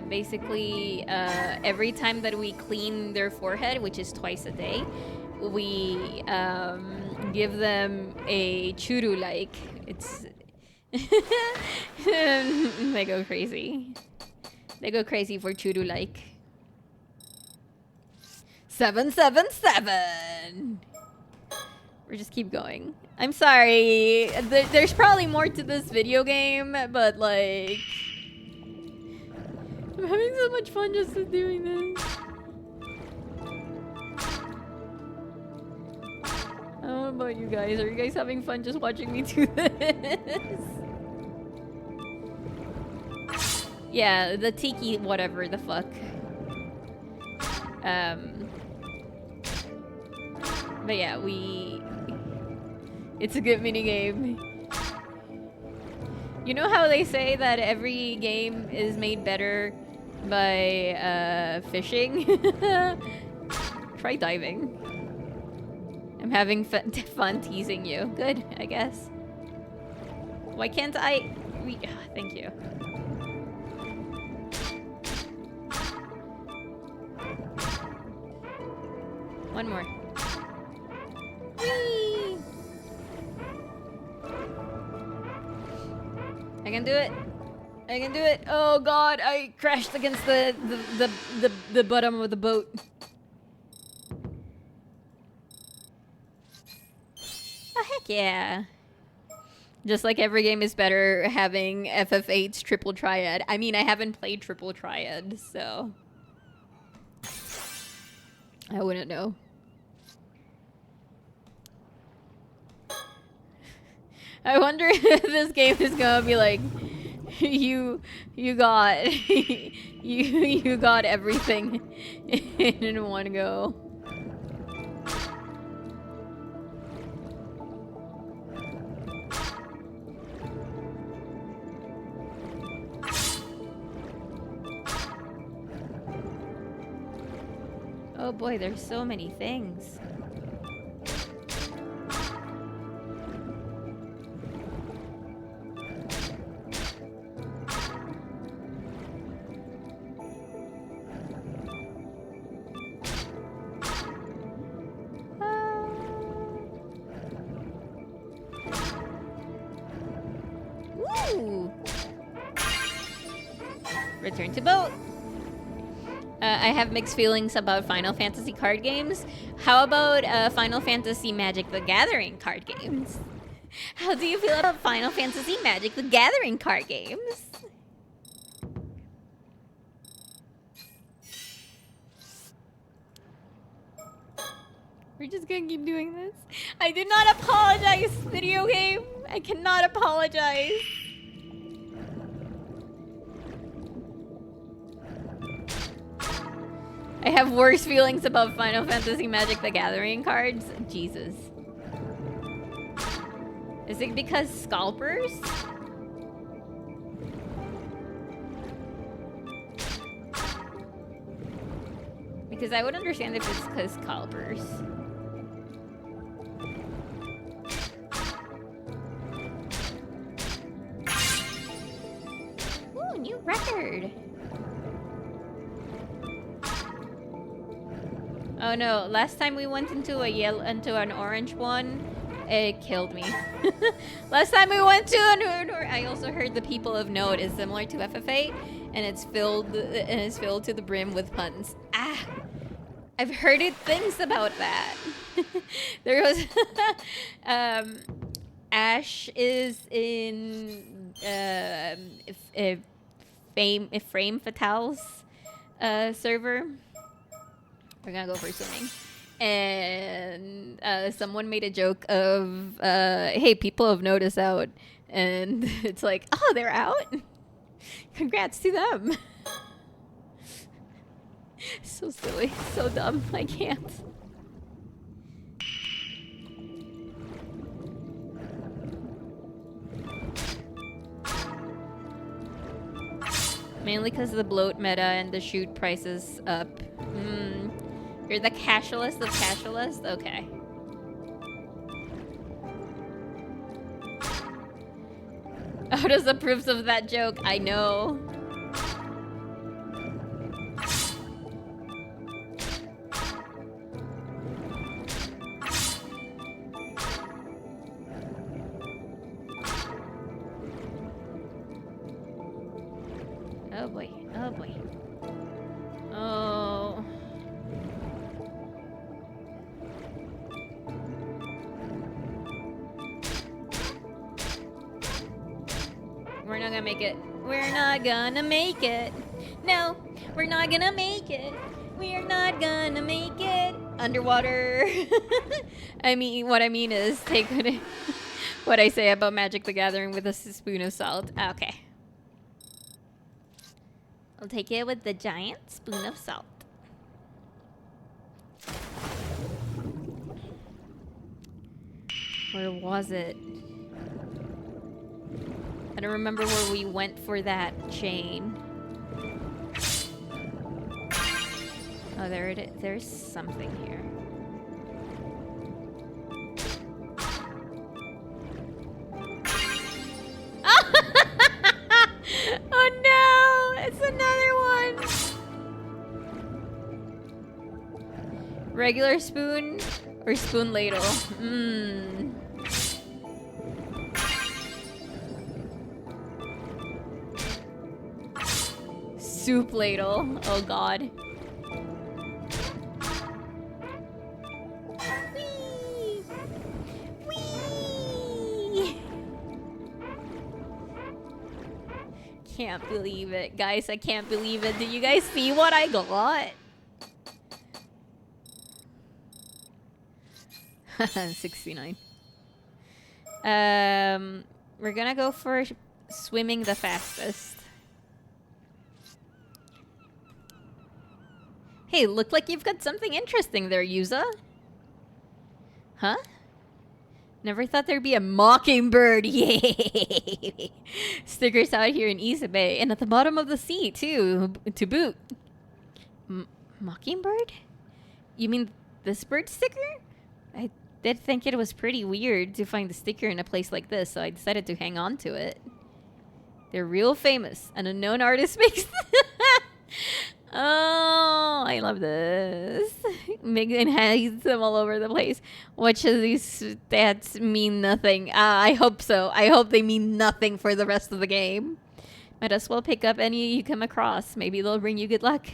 Basically, every time that we clean their forehead, which is twice a day, we give them a churu-like. It's... they go crazy. They go crazy for churu-like. 777! We'll just keep going. I'm sorry. There's probably more to this video game, but like... I'm having so much fun just doing this. I don't know about you guys. Are you guys having fun just watching me do this? Yeah, the tiki whatever the fuck. But yeah, it's a good mini game. You know how they say that every game is made better by fishing? Try diving. I'm having fun teasing you. Good, I guess. Why can't I... thank you. One more. Whee! I can do it. I can do it. Oh god, I crashed against the bottom of the boat. Oh heck yeah. Just like every game is better having FF8's Triple Triad. I mean, I haven't played Triple Triad, so... I wouldn't know. I wonder if this game is gonna be like, you got you got everything in one go. Oh boy, there's so many things. Ooh. Return to boat. I have mixed feelings about Final Fantasy card games. How about Final Fantasy Magic the Gathering card games? How do you feel about Final Fantasy Magic the Gathering card games? We're just gonna keep doing this. I did not apologize, video game. I cannot apologize. I have worse feelings about Final Fantasy Magic the Gathering cards. Jesus. Is it because scalpers? Because I would understand if it's because scalpers. Ooh, new record. Oh no, last time we went into an orange one, it killed me. Last time we went to I also heard the people of Note is similar to FFA, and it's filled to the brim with puns. Ah, I've heard things about that. There was Ash is in Frame Fatale's server. We're gonna go for swimming. And someone made a joke of, hey, people of Note is out. And it's like, oh, they're out? Congrats to them. So silly. So dumb. I can't. Mainly because of the bloat meta and the shoot prices up. You're the casualist of casualist? Okay. Otis approves of that joke. I know. Oh boy. Oh boy. Oh. We're not gonna make it. We're not gonna make it. No, we're not gonna make it. We're not gonna make it. Underwater. I mean, what I mean is take what I say about Magic the Gathering with a spoon of salt. Okay. I'll take it with the giant spoon of salt. Where was it? I don't remember where we went for that chain. Oh, there it is. There's something here. Oh no! It's another one! Regular spoon or spoon ladle? Soup ladle. Oh god. Whee! Whee! Can't believe it. Guys, I can't believe it. Did you guys see what I got? 69. We're gonna go for swimming the fastest. Hey, look like you've got something interesting there, Yuza. Huh? Never thought there'd be a mockingbird. Yay! Stickers out here in Issa Bay and at the bottom of the sea, too, to boot. Mockingbird? You mean this bird sticker? I did think it was pretty weird to find the sticker in a place like this, so I decided to hang on to it. They're real famous. An unknown artist makes Oh, I love this. Megan hides them all over the place. Which of these stats mean nothing? I hope so. I hope they mean nothing for the rest of the game. Might as well pick up any you come across. Maybe they'll bring you good luck.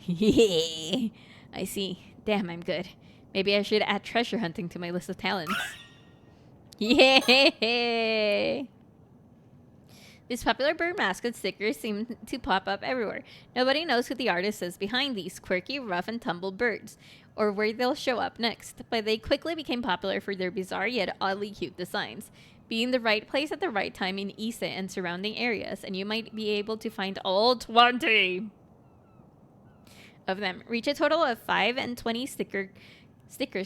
Yeah, I see. Damn, I'm good. Maybe I should add treasure hunting to my list of talents. Yeah. These popular bird mascot stickers seem to pop up everywhere. Nobody knows who the artist is behind these quirky, rough and tumble birds, or where they'll show up next, but they quickly became popular for their bizarre yet oddly cute designs. Be in the right place at the right time in Issa and surrounding areas, and you might be able to find all 20 of them. Reach a total of 5 and 20 stickers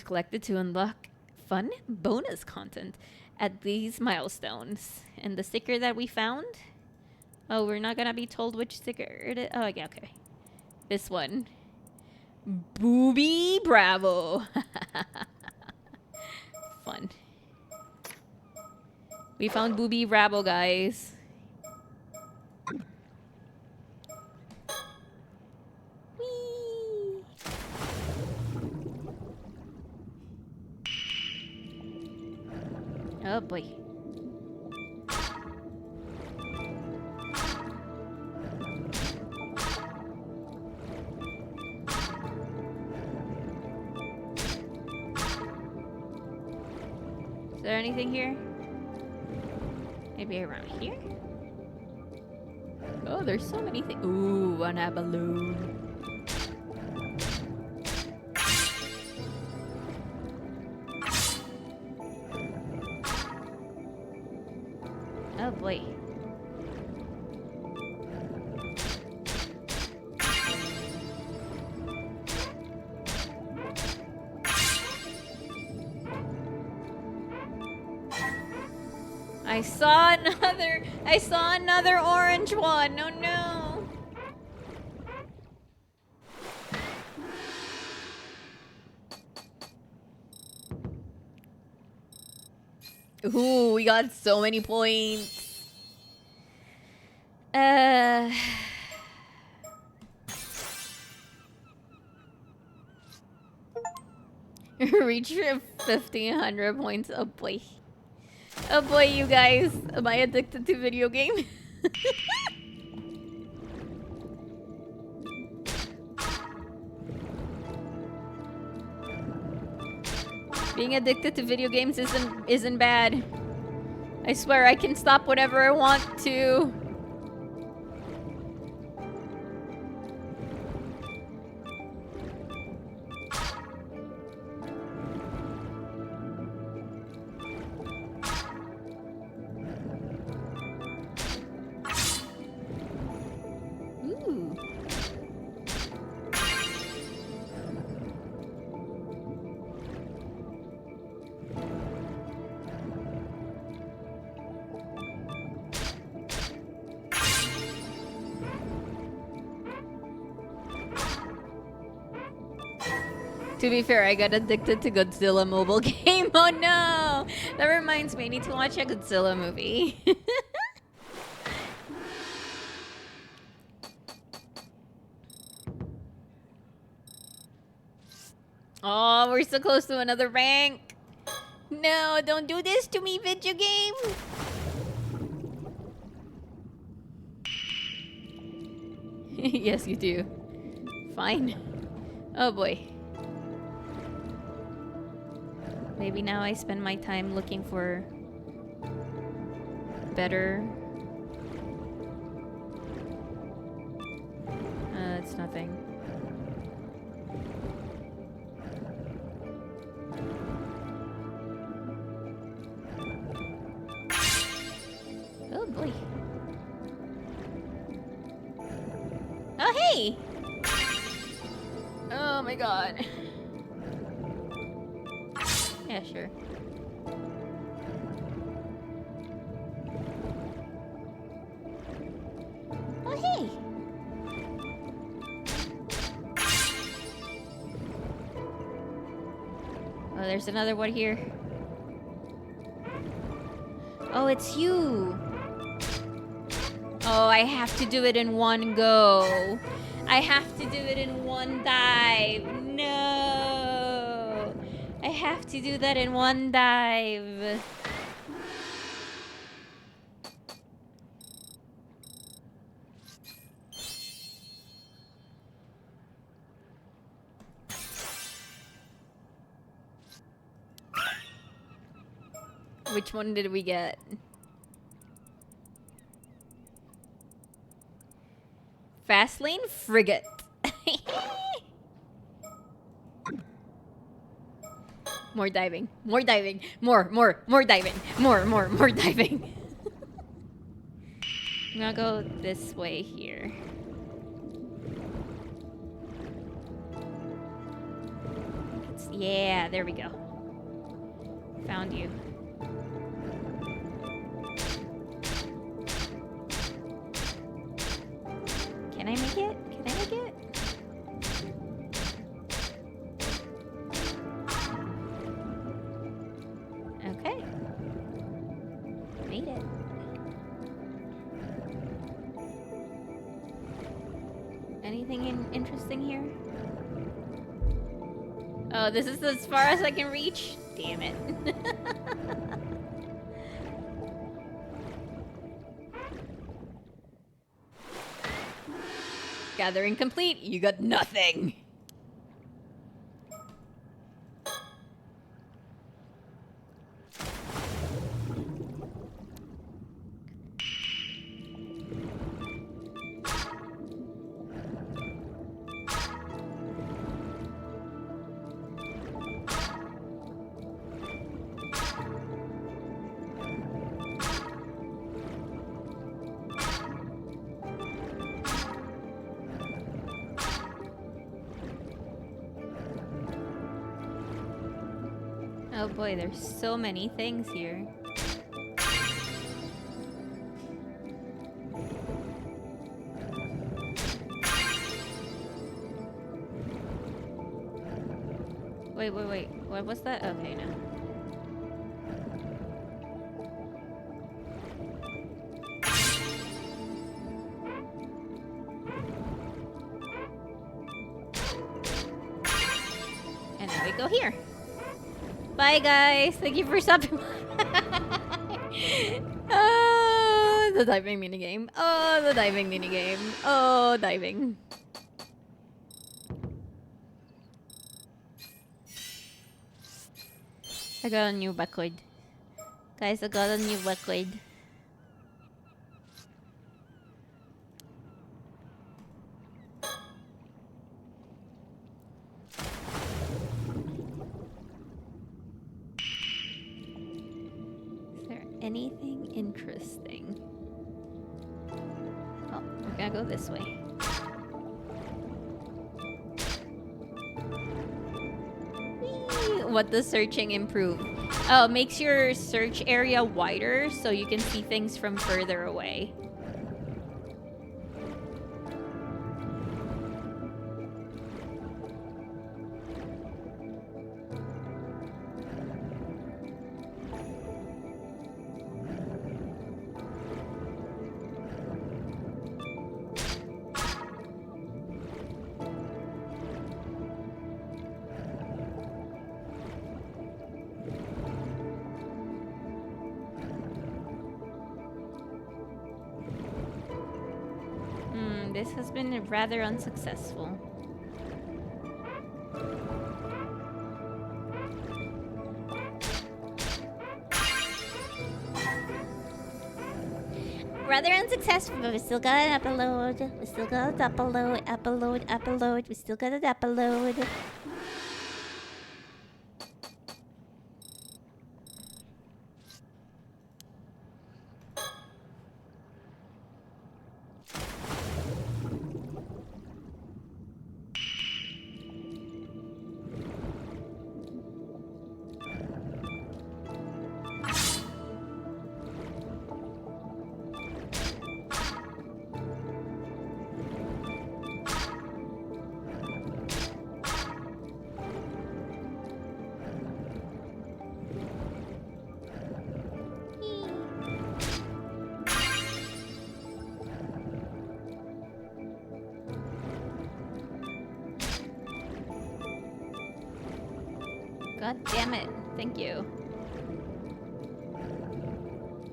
collected to unlock fun bonus content. at these milestones. And the sticker that we found... Oh, we're not gonna be told which sticker it is. Oh, yeah, okay. This one. Booby Bravo. Fun. We found Booby Bravo, guys. Whee! Oh, boy. Is there anything here? Maybe around here? Oh, there's so many things. Ooh, on a balloon. Oh boy. I saw another orange one. Oh no. Ooh, we got so many points. Reach 1,500 points. Oh boy. Oh boy, you guys. Am I addicted to video game? Being addicted to video games isn't bad. I swear I can stop whenever I want to. Ooh. To be fair, I got addicted to Godzilla mobile game. Oh no! That reminds me, I need to watch a Godzilla movie. Oh, we're so close to another rank. No, don't do this to me, video game. Yes, you do. Fine. Oh boy. Maybe now I spend my time looking for better. It's nothing. Oh boy. Oh hey! Oh my god. Yeah, sure. Oh, hey! Oh, there's another one here. Oh, it's you! Oh, I have to do it in one go. I have to do it in one dive. No! I have to do that in one dive. Which one did we get? Fast lane frigate. More diving. More diving. More diving. More diving. I'm gonna go this way here. Yeah, there we go. Found you. anything interesting here? Oh, this is as far as I can reach? Damn it. Gathering complete. You got nothing. Oh boy, there's so many things here. Wait. What was that? Okay, no. And then we go here. Bye, guys. Thank you for stopping by. Oh, the diving minigame. Oh, the diving minigame. Oh, diving. I got a new backwood. Guys, I got a new backwood. Anything interesting? Oh, we're gonna go this way. Whee! What does searching improve? Oh, it makes your search area wider so you can see things from further away. This has been rather unsuccessful. Rather unsuccessful, but we still gotta upload. We still gotta upload. We still gotta upload. God damn it. Thank you.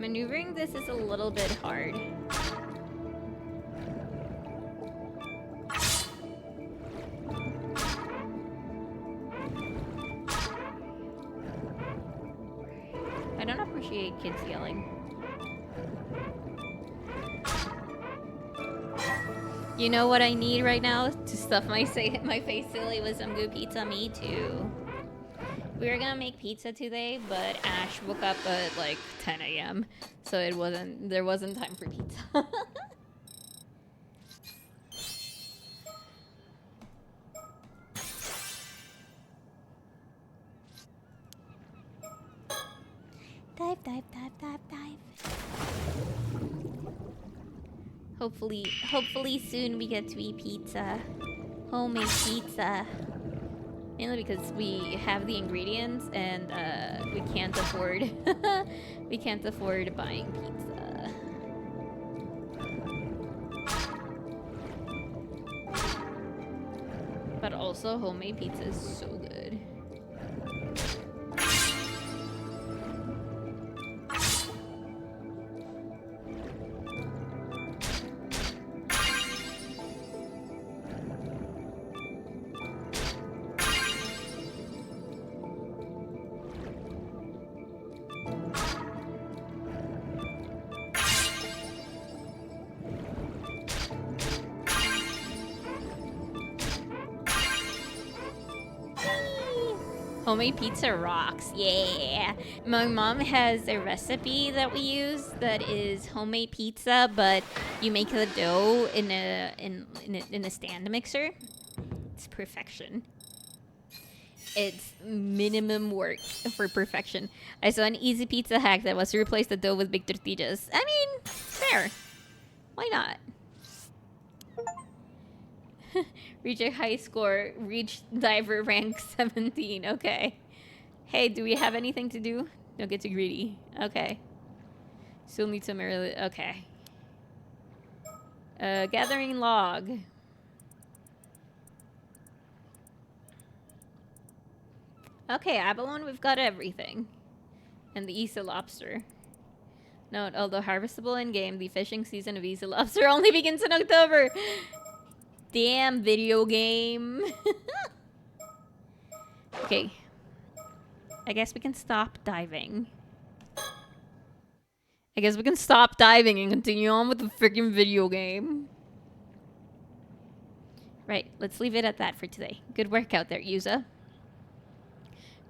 Maneuvering this is a little bit hard. I don't appreciate kids yelling. You know what I need right now to stuff my face silly with some good pizza? Me too. We were gonna make pizza today, but Ash woke up at like 10 a.m. So there wasn't time for pizza. Dive. Hopefully soon we get to eat pizza. Homemade pizza. Mainly because we have the ingredients and we can't afford buying pizza. Also, homemade pizza is so good. Homemade pizza rocks, yeah. My mom has a recipe that we use that is homemade pizza, but you make the dough in a stand mixer. It's perfection. It's minimum work for perfection. I saw an easy pizza hack that was to replace the dough with big tortillas. I mean, fair. Why not? Reach a high score. Reach diver rank 17. Okay. Hey, do we have anything to do? Don't get too greedy. Okay. Still need some early. Okay. Gathering log. Okay, Abalone, we've got everything. And the Isa lobster. Note, although harvestable in-game, the fishing season of Isa lobster only begins in October. Damn video game. Okay. I guess we can stop diving. I guess we can stop diving and continue on with the freaking video game. Right, let's leave it at that for today. Good work out there, Yuza.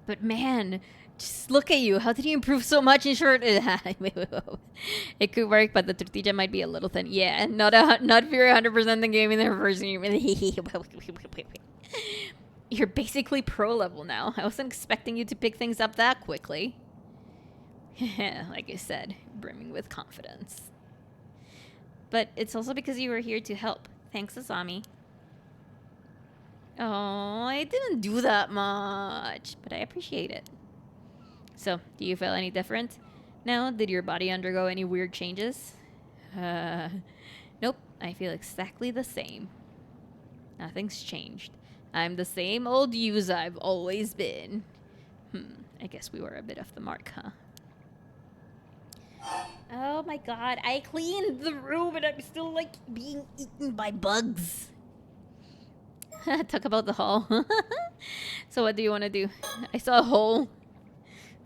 But man, just look at you. How did you improve so much in short? It could work, but the tortilla might be a little thin. Yeah, not if you're 100% the game in the first. You're basically pro level now. I wasn't expecting you to pick things up that quickly. Like I said, brimming with confidence. But it's also because you were here to help. Thanks, Asami. Oh, I didn't do that much, but I appreciate it. So, do you feel any different now? Did your body undergo any weird changes? Nope. I feel exactly the same. Nothing's changed. I'm the same old Yuza I've always been. I guess we were a bit off the mark, huh? Oh my god, I cleaned the room and I'm still, like, being eaten by bugs. Talk about the hall. So what do you want to do? I saw a hole.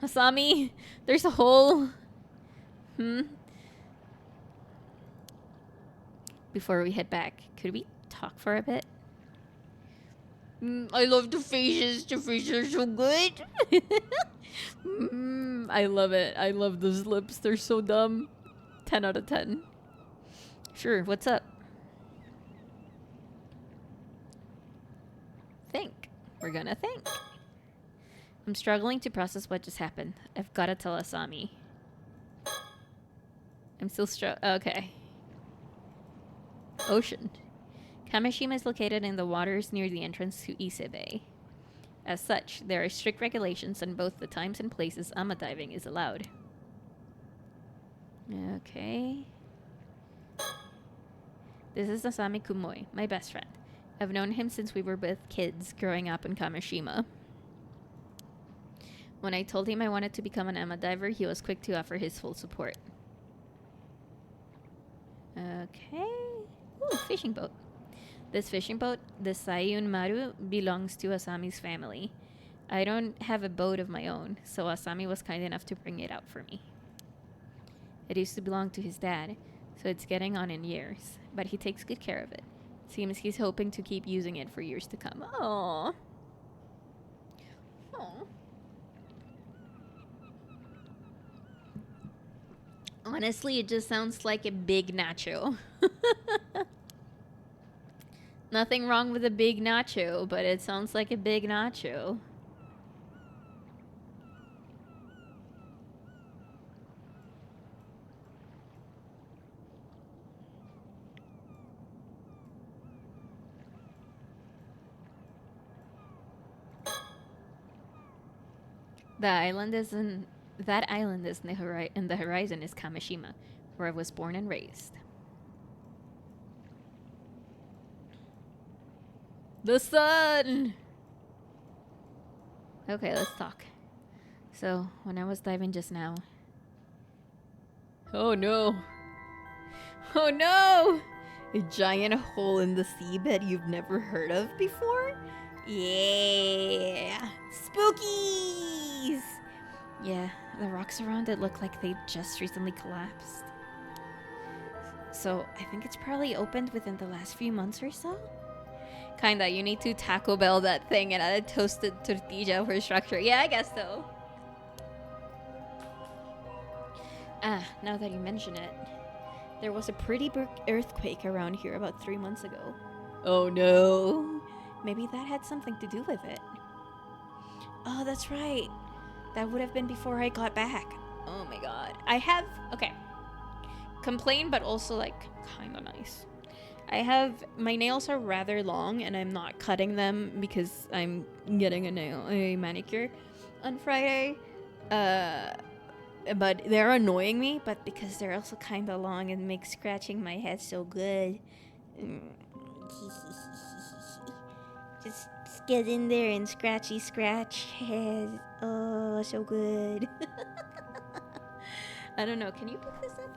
Asami, there's a hole. Before we head back, could we talk for a bit? I love the faces. The faces are so good. I love it. I love those lips. They're so dumb. 10 out of 10. Sure, what's up? Think. We're gonna think. I'm struggling to process what just happened. I've gotta tell Asami. I'm still okay. Ocean. Kamishima is located in the waters near the entrance to Ise Bay. As such, there are strict regulations on both the times and places ama diving is allowed. Okay. This is Asami Kumoi, my best friend. I've known him since we were both kids growing up in Kamishima. When I told him I wanted to become an ama diver, he was quick to offer his full support. Okay. Ooh, fishing boat. This fishing boat, the Sayun Maru, belongs to Asami's family. I don't have a boat of my own, so Asami was kind enough to bring it out for me. It used to belong to his dad, so it's getting on in years, but he takes good care of it. Seems he's hoping to keep using it for years to come. Aww. Aww. Honestly, it just sounds like a big nacho. Nothing wrong with a big nacho, but it sounds like a big nacho. That island is in the horizon is Kamishima, where I was born and raised. The sun! Okay, let's talk. So, when I was diving just now... Oh no! Oh no! A giant hole in the seabed you've never heard of before? Yeah! Spookies! Yeah, the rocks around it look like they just recently collapsed. So, I think it's probably opened within the last few months or so? Kinda, you need to Taco Bell that thing and add a toasted tortilla for structure. Yeah, I guess so. Ah, now that you mention it, there was a pretty big earthquake around here about 3 months ago. Oh no. Maybe that had something to do with it. Oh, that's right. That would have been before I got back. Oh my god. I have... Okay. Complain, but also, like, kinda nice. My nails are rather long, and I'm not cutting them because I'm getting a manicure on Friday. But they're annoying me, but because they're also kind of long and make scratching my head so good. Just get in there and scratch head. Oh, so good. I don't know. Can you pick this up?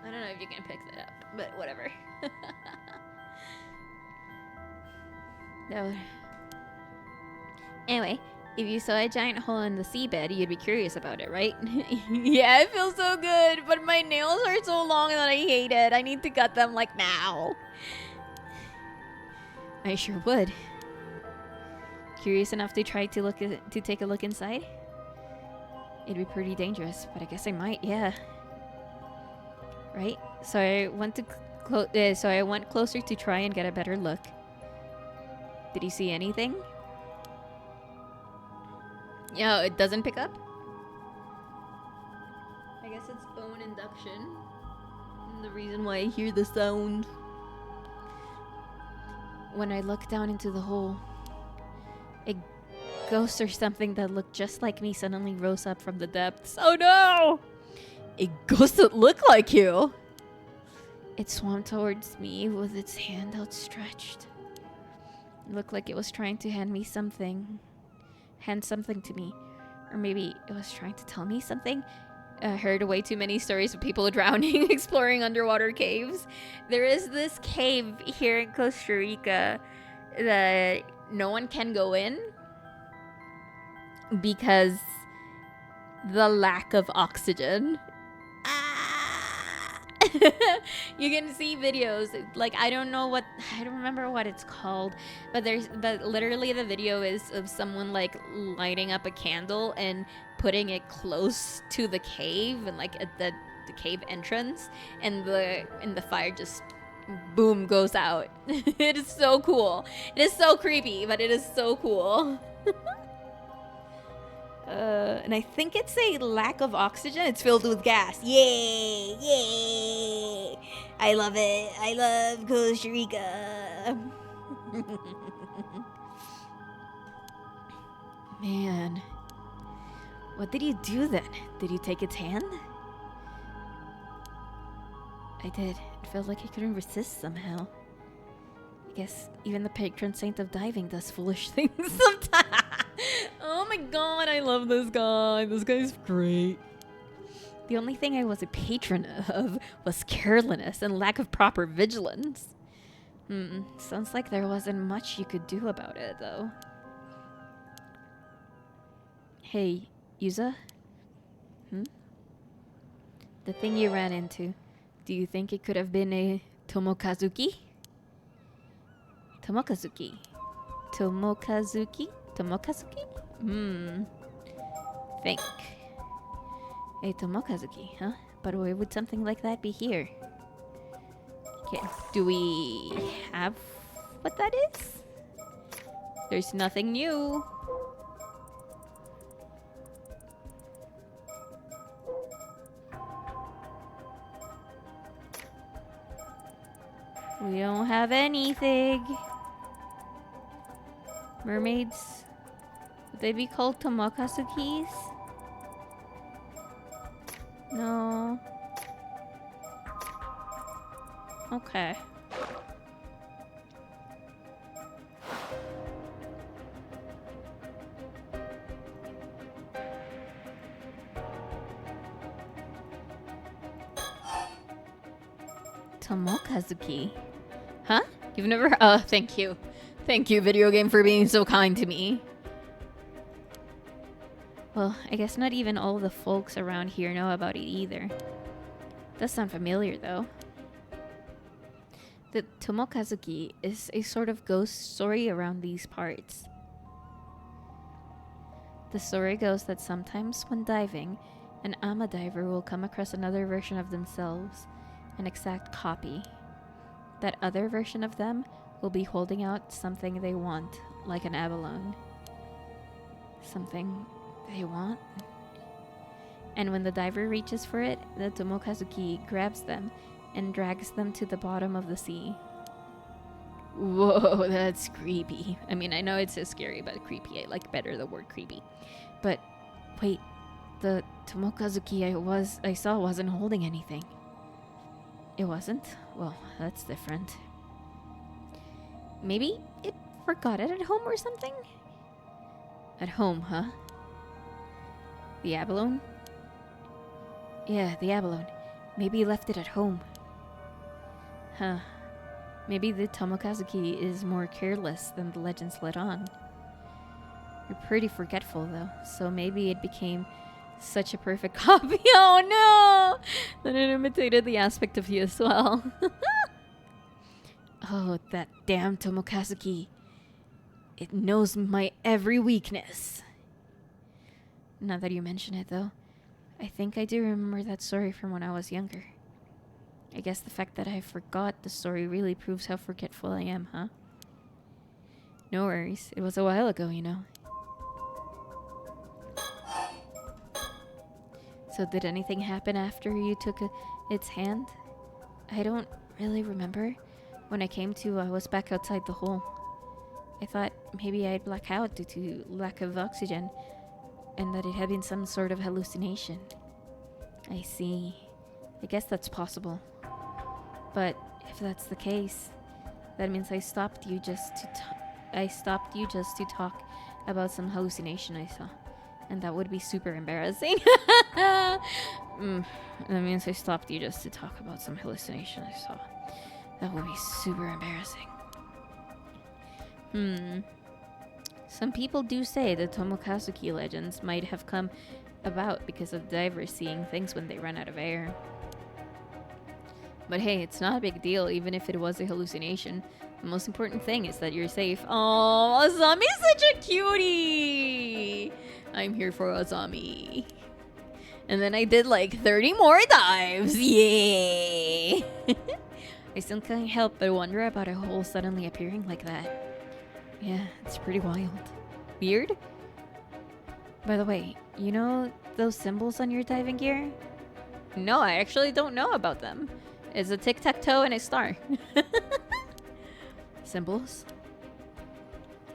I don't know if you can pick that up, but whatever. No. Anyway, if you saw a giant hole in the seabed, you'd be curious about it, right? Yeah, it feels so good, but my nails are so long that I hate it. I need to cut them, like, now. I sure would. Curious enough to try to take a look inside? It'd be pretty dangerous, but I guess I might, yeah. Right? So I went closer to try and get a better look. Did you see anything? Yeah, it doesn't pick up? I guess it's bone induction. And the reason why I hear the sound. When I looked down into the hole, a ghost or something that looked just like me suddenly rose up from the depths. Oh no! A ghost that looked like you! It swam towards me with its hand outstretched. It looked like it was trying to hand something to me. Or maybe it was trying to tell me something. I heard way too many stories of people drowning exploring underwater caves. There is this cave here in Costa Rica that no one can go in because the lack of oxygen. You can see videos, like, I don't remember what it's called, but literally the video is of someone, like, lighting up a candle and putting it close to the cave and, like, at the cave entrance, and the fire just boom goes out. It is so cool. It is so creepy, but it is so cool. And I think it's a lack of oxygen. It's filled with gas. Yay! Yay! I love it. I love Costa Rica. Man. What did you do then? Did you take its hand? I did. It felt like I couldn't resist somehow. I guess even the patron saint of diving does foolish things sometimes. Oh my god, I love this guy. This guy's great. The only thing I was a patron of was carelessness and lack of proper vigilance. Sounds like there wasn't much you could do about it, though. Hey, Yuza? The thing you ran into, do you think it could have been a Tomokazuki? Tomokazuki? Think. A Tomokazuki, huh? But why would something like that be here? Okay, do we have what that is? There's nothing new. We don't have anything. Mermaids? Would they be called Tomokatsukis? No. Okay. Tomokazuki. Huh? You've never... Oh, thank you. Thank you, video game, for being so kind to me. Well, I guess not even all the folks around here know about it either. Does sound familiar, though. The Tomokazuki is a sort of ghost story around these parts. The story goes that sometimes when diving, an ama diver will come across another version of themselves, an exact copy. That other version of them will be holding out something they want, like an abalone. Something they want? And when the diver reaches for it, the Tomokazuki grabs them and drags them to the bottom of the sea. Whoa, that's creepy. I mean, I know it says scary, but creepy. I like better the word creepy. But wait, the Tomokazuki I saw wasn't holding anything. It wasn't? Well, that's different. Maybe it forgot it at home or something? At home, huh? The abalone? Yeah, the abalone. Maybe he left it at home. Huh. Maybe the Tomokazuki is more careless than the legends let on. You're pretty forgetful, though, so maybe it became such a perfect copy. Oh no! That it imitated the aspect of you as well. Oh, that damn Tomokazuki. It knows my every weakness. Now that you mention it, though, I think I do remember that story from when I was younger. I guess the fact that I forgot the story really proves how forgetful I am, huh? No worries. It was a while ago, you know. So did anything happen after you took its hand? I don't really remember. When I came to, I was back outside the hole. I thought maybe I'd black out due to lack of oxygen, and that it had been some sort of hallucination. I see. I guess that's possible. But if that's the case, that means I stopped you just to talk about some hallucination I saw. And that would be super embarrassing. That means I stopped you just to talk about some hallucination I saw. That would be super embarrassing. Some people do say the Tomokazuki legends might have come about because of divers seeing things when they run out of air. But hey, it's not a big deal even if it was a hallucination. The most important thing is that you're safe. Oh, Azami's such a cutie! I'm here for Azami. And then I did like 30 more dives. Yay! I still can't help but wonder about a hole suddenly appearing like that. Yeah, it's pretty wild. Weird? By the way, you know those symbols on your diving gear? No, I actually don't know about them. It's a tic-tac-toe and a star. Symbols?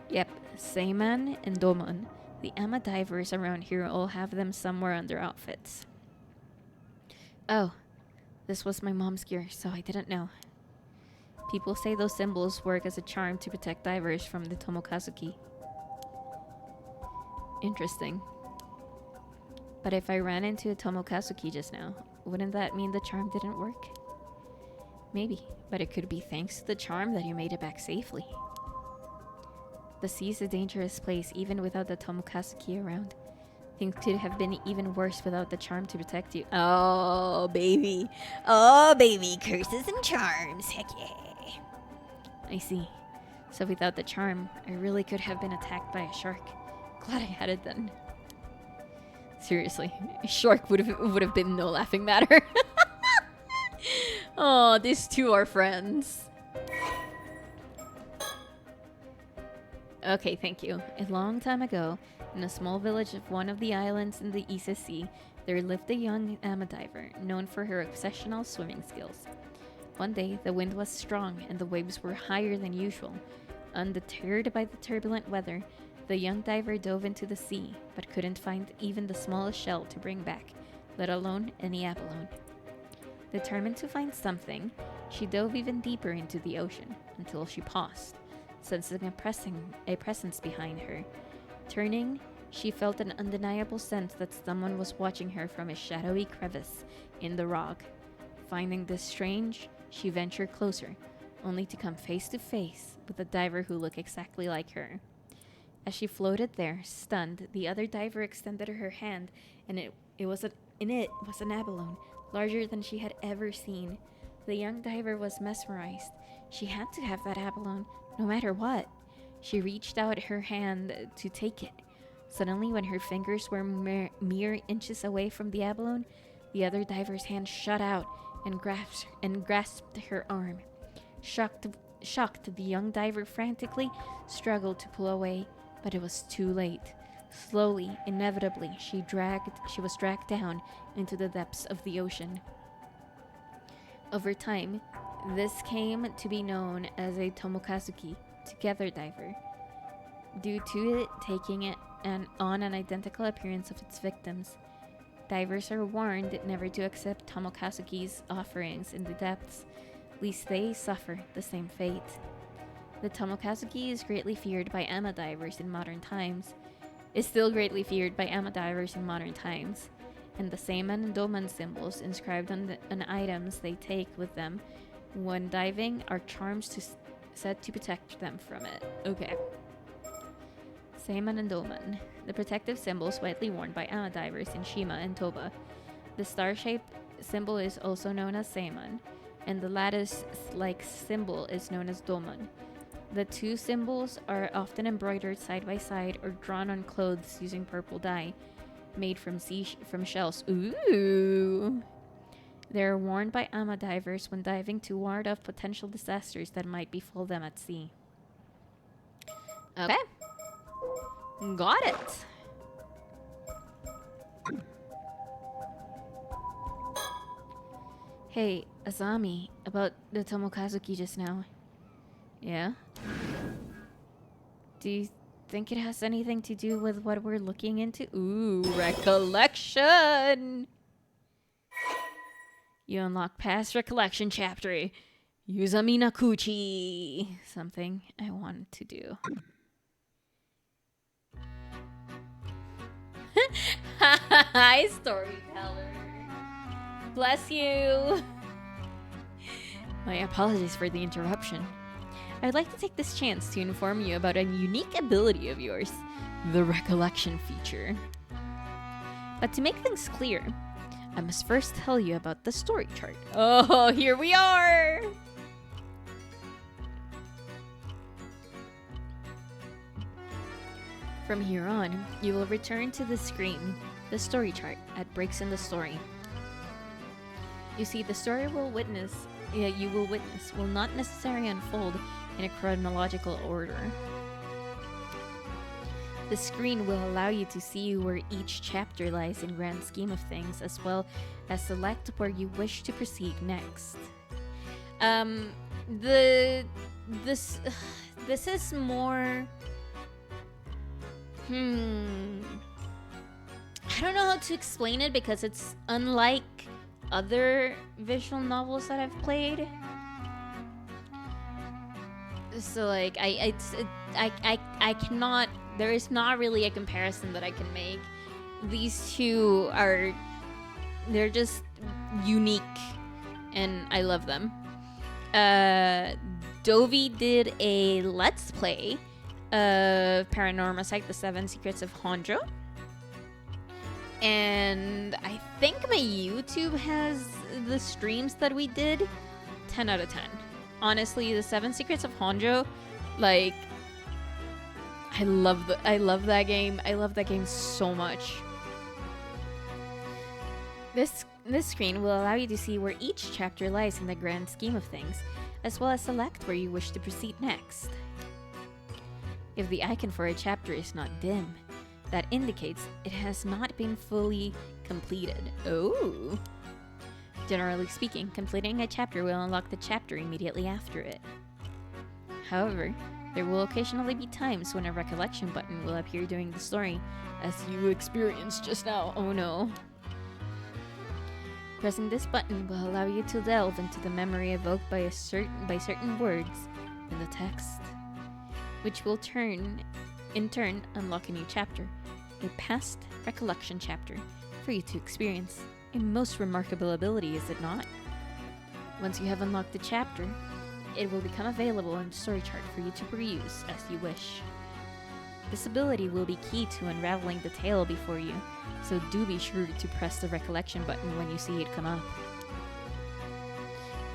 Yep, Seiman and Domon. The ama divers around here all have them somewhere on their outfits. Oh, this was my mom's gear, so I didn't know. People say those symbols work as a charm to protect divers from the Tomokazuki. Interesting. But if I ran into a Tomokazuki just now, wouldn't that mean the charm didn't work? Maybe, but it could be thanks to the charm that you made it back safely. The sea is a dangerous place even without the Tomokazuki around. Things could have been even worse without the charm to protect you. Oh, baby. Oh, baby. Curses and charms. Heck yeah. I see. So without the charm, I really could have been attacked by a shark. Glad I had it then. Seriously, a shark would have been no laughing matter. Oh, these two are friends. Okay, thank you. A long time ago, in a small village of one of the islands in the Ise Sea, there lived a young ama diver known for her exceptional swimming skills. One day, the wind was strong and the waves were higher than usual. Undeterred by the turbulent weather, the young diver dove into the sea, but couldn't find even the smallest shell to bring back, let alone any abalone. Determined to find something, She dove even deeper into the ocean until she paused, sensing a presence behind her. Turning, she felt an undeniable sense that someone was watching her from a shadowy crevice in the rock. Finding this strange, she ventured closer, only to come face to face with a diver who looked exactly like her. As she floated there, stunned, the other diver extended her hand, and in it was an abalone, larger than she had ever seen. The young diver was mesmerized. She had to have that abalone, no matter what. She reached out her hand to take it. Suddenly, when her fingers were mere inches away from the abalone, the other diver's hand shot out and grasped her arm. Shocked, the young diver frantically struggled to pull away, but it was too late. Slowly, inevitably, she was dragged down into the depths of the ocean. Over time, this came to be known as a tomokazuki, together diver, due to it taking on an identical appearance of its victims. Divers are warned never to accept tomokazuki's offerings in the depths, lest they suffer the same fate. The tomokazuki is still greatly feared by ama divers in modern times, and the Seiman and Doman symbols inscribed on items they take with them when diving are charms said to protect them from it. Okay. Seiman and Doman, the protective symbols widely worn by ama divers in Shima and Toba. The star-shaped symbol is also known as Seiman, and the lattice-like symbol is known as Doman. The two symbols are often embroidered side by side or drawn on clothes using purple dye, made from shells. Ooh! They are worn by ama divers when diving to ward off potential disasters that might befall them at sea. Okay. Got it. Hey, Azami, about the tomokazuki just now. Yeah? Do you think it has anything to do with what we're looking into? Ooh, recollection! You unlock past recollection chapter. Yuzami Nakuchi. Something I wanted to do. Hi, storyteller. Bless you. My apologies for the interruption. I'd like to take this chance to inform you about a unique ability of yours, the recollection feature. But to make things clear, I must first tell you about the story chart. Oh, here we are! From here on, you will return to the screen, the story chart, at breaks in the story. You see, the story you will witness will not necessarily unfold in a chronological order. The screen will allow you to see where each chapter lies in grand scheme of things, as well as select where you wish to proceed next. This is more... I don't know how to explain it because it's unlike other visual novels that I've played. So like I cannot, there is not really a comparison that I can make. These two they're just unique and I love them. Dovi did a let's play of Paranormasight, The 7 Secrets of Honjo. And I think my YouTube has the streams that we did 10 out of 10. Honestly, The 7 Secrets of Honjo, like, I love that game. I love that game so much. This screen will allow you to see where each chapter lies in the grand scheme of things, as well as select where you wish to proceed next. If the icon for a chapter is not dim, that indicates it has not been fully completed. Oh! Generally speaking, completing a chapter will unlock the chapter immediately after it. However, there will occasionally be times when a recollection button will appear during the story, as you experienced just now. Oh no. Pressing this button will allow you to delve into the memory evoked by certain words in the text, which will in turn unlock a new chapter, a past recollection chapter for you to experience. A most remarkable ability, is it not? Once you have unlocked the chapter, it will become available in the story chart for you to peruse as you wish. This ability will be key to unraveling the tale before you, so do be sure to press the recollection button when you see it come up.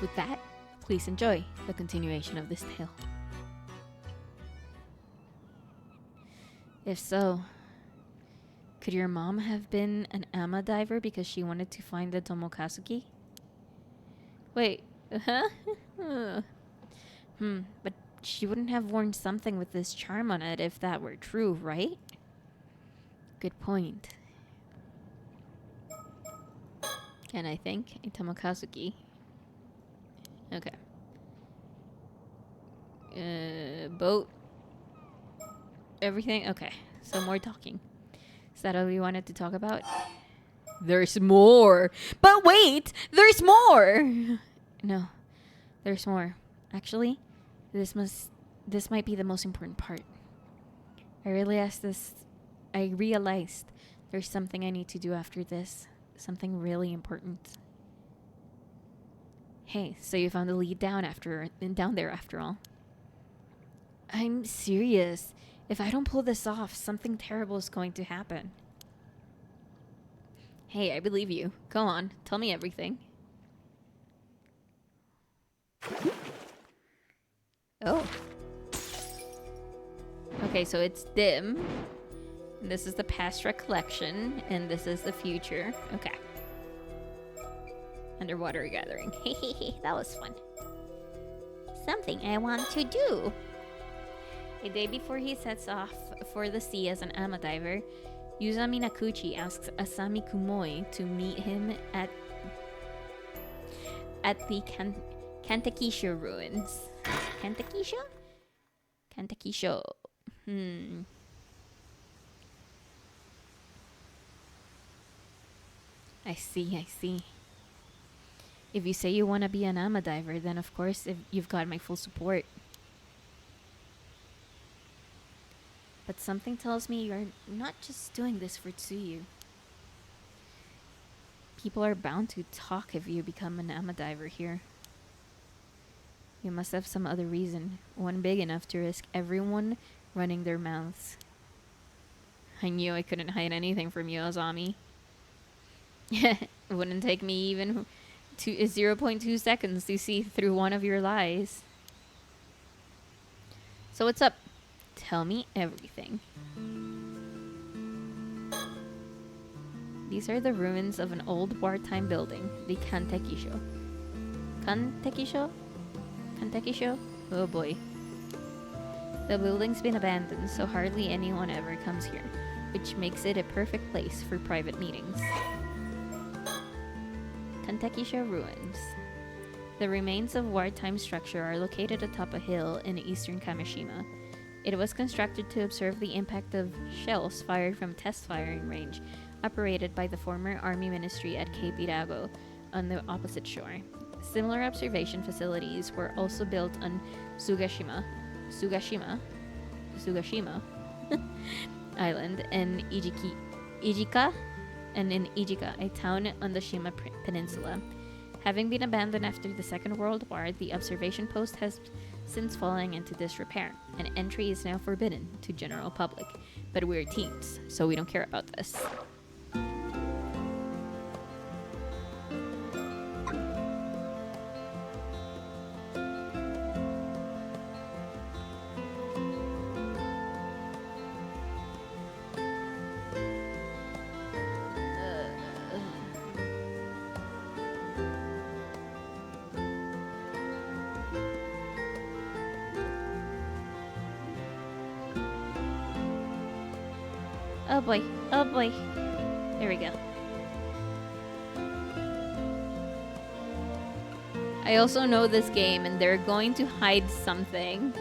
With that, please enjoy the continuation of this tale. If so, could your mom have been an ama diver because she wanted to find the Tomokazuki? Wait, but she wouldn't have worn something with this charm on it if that were true, right? Good point. And I think a Tomokazuki. Okay. Boat. Everything? Okay. So more talking. Is that all we wanted to talk about? There's more! But wait! There's more! No. There's more. Actually, this might be the most important part. I realized there's something I need to do after this. Something really important. Hey, so you found the lead down there after all. I'm serious. If I don't pull this off, something terrible is going to happen. Hey, I believe you. Go on, tell me everything. Oh. Okay, so it's dim. And this is the past recollection, and this is the future. Okay. Underwater gathering. Hehehe, that was fun. Something I want to do. A day before he sets off for the sea as an ama diver, Yuza Minakuchi asks Asami Kumoi to meet him at the Kantakisho ruins. Kantakisho? Kantakisho. I see. If you say you want to be an ama diver, then of course you've got my full support. But something tells me you're not just doing this for Tsuyu. People are bound to talk if you become an ama diver here. You must have some other reason, one big enough to risk everyone running their mouths. I knew I couldn't hide anything from you, Azami. It wouldn't take me even 0.2 seconds to see through one of your lies. So what's up? Tell me everything. These are the ruins of an old wartime building, the Kantekisho. Kantekisho? Kantekisho? Oh boy. The building's been abandoned, so hardly anyone ever comes here, which makes it a perfect place for private meetings. Kantekisho ruins. The remains of wartime structure are located atop a hill in eastern Kamishima. It was constructed to observe the impact of shells fired from test firing range operated by the former Army Ministry at Cape Irago on the opposite shore. Similar observation facilities were also built on Sugashima Island and Ijika, a town on the Shima Peninsula. Having been abandoned after the Second World War, the observation post has since fallen into disrepair, and entry is now forbidden to general public. But we're teens, so we don't care about this. Oh boy. There we go. I also know this game, and they're going to hide something.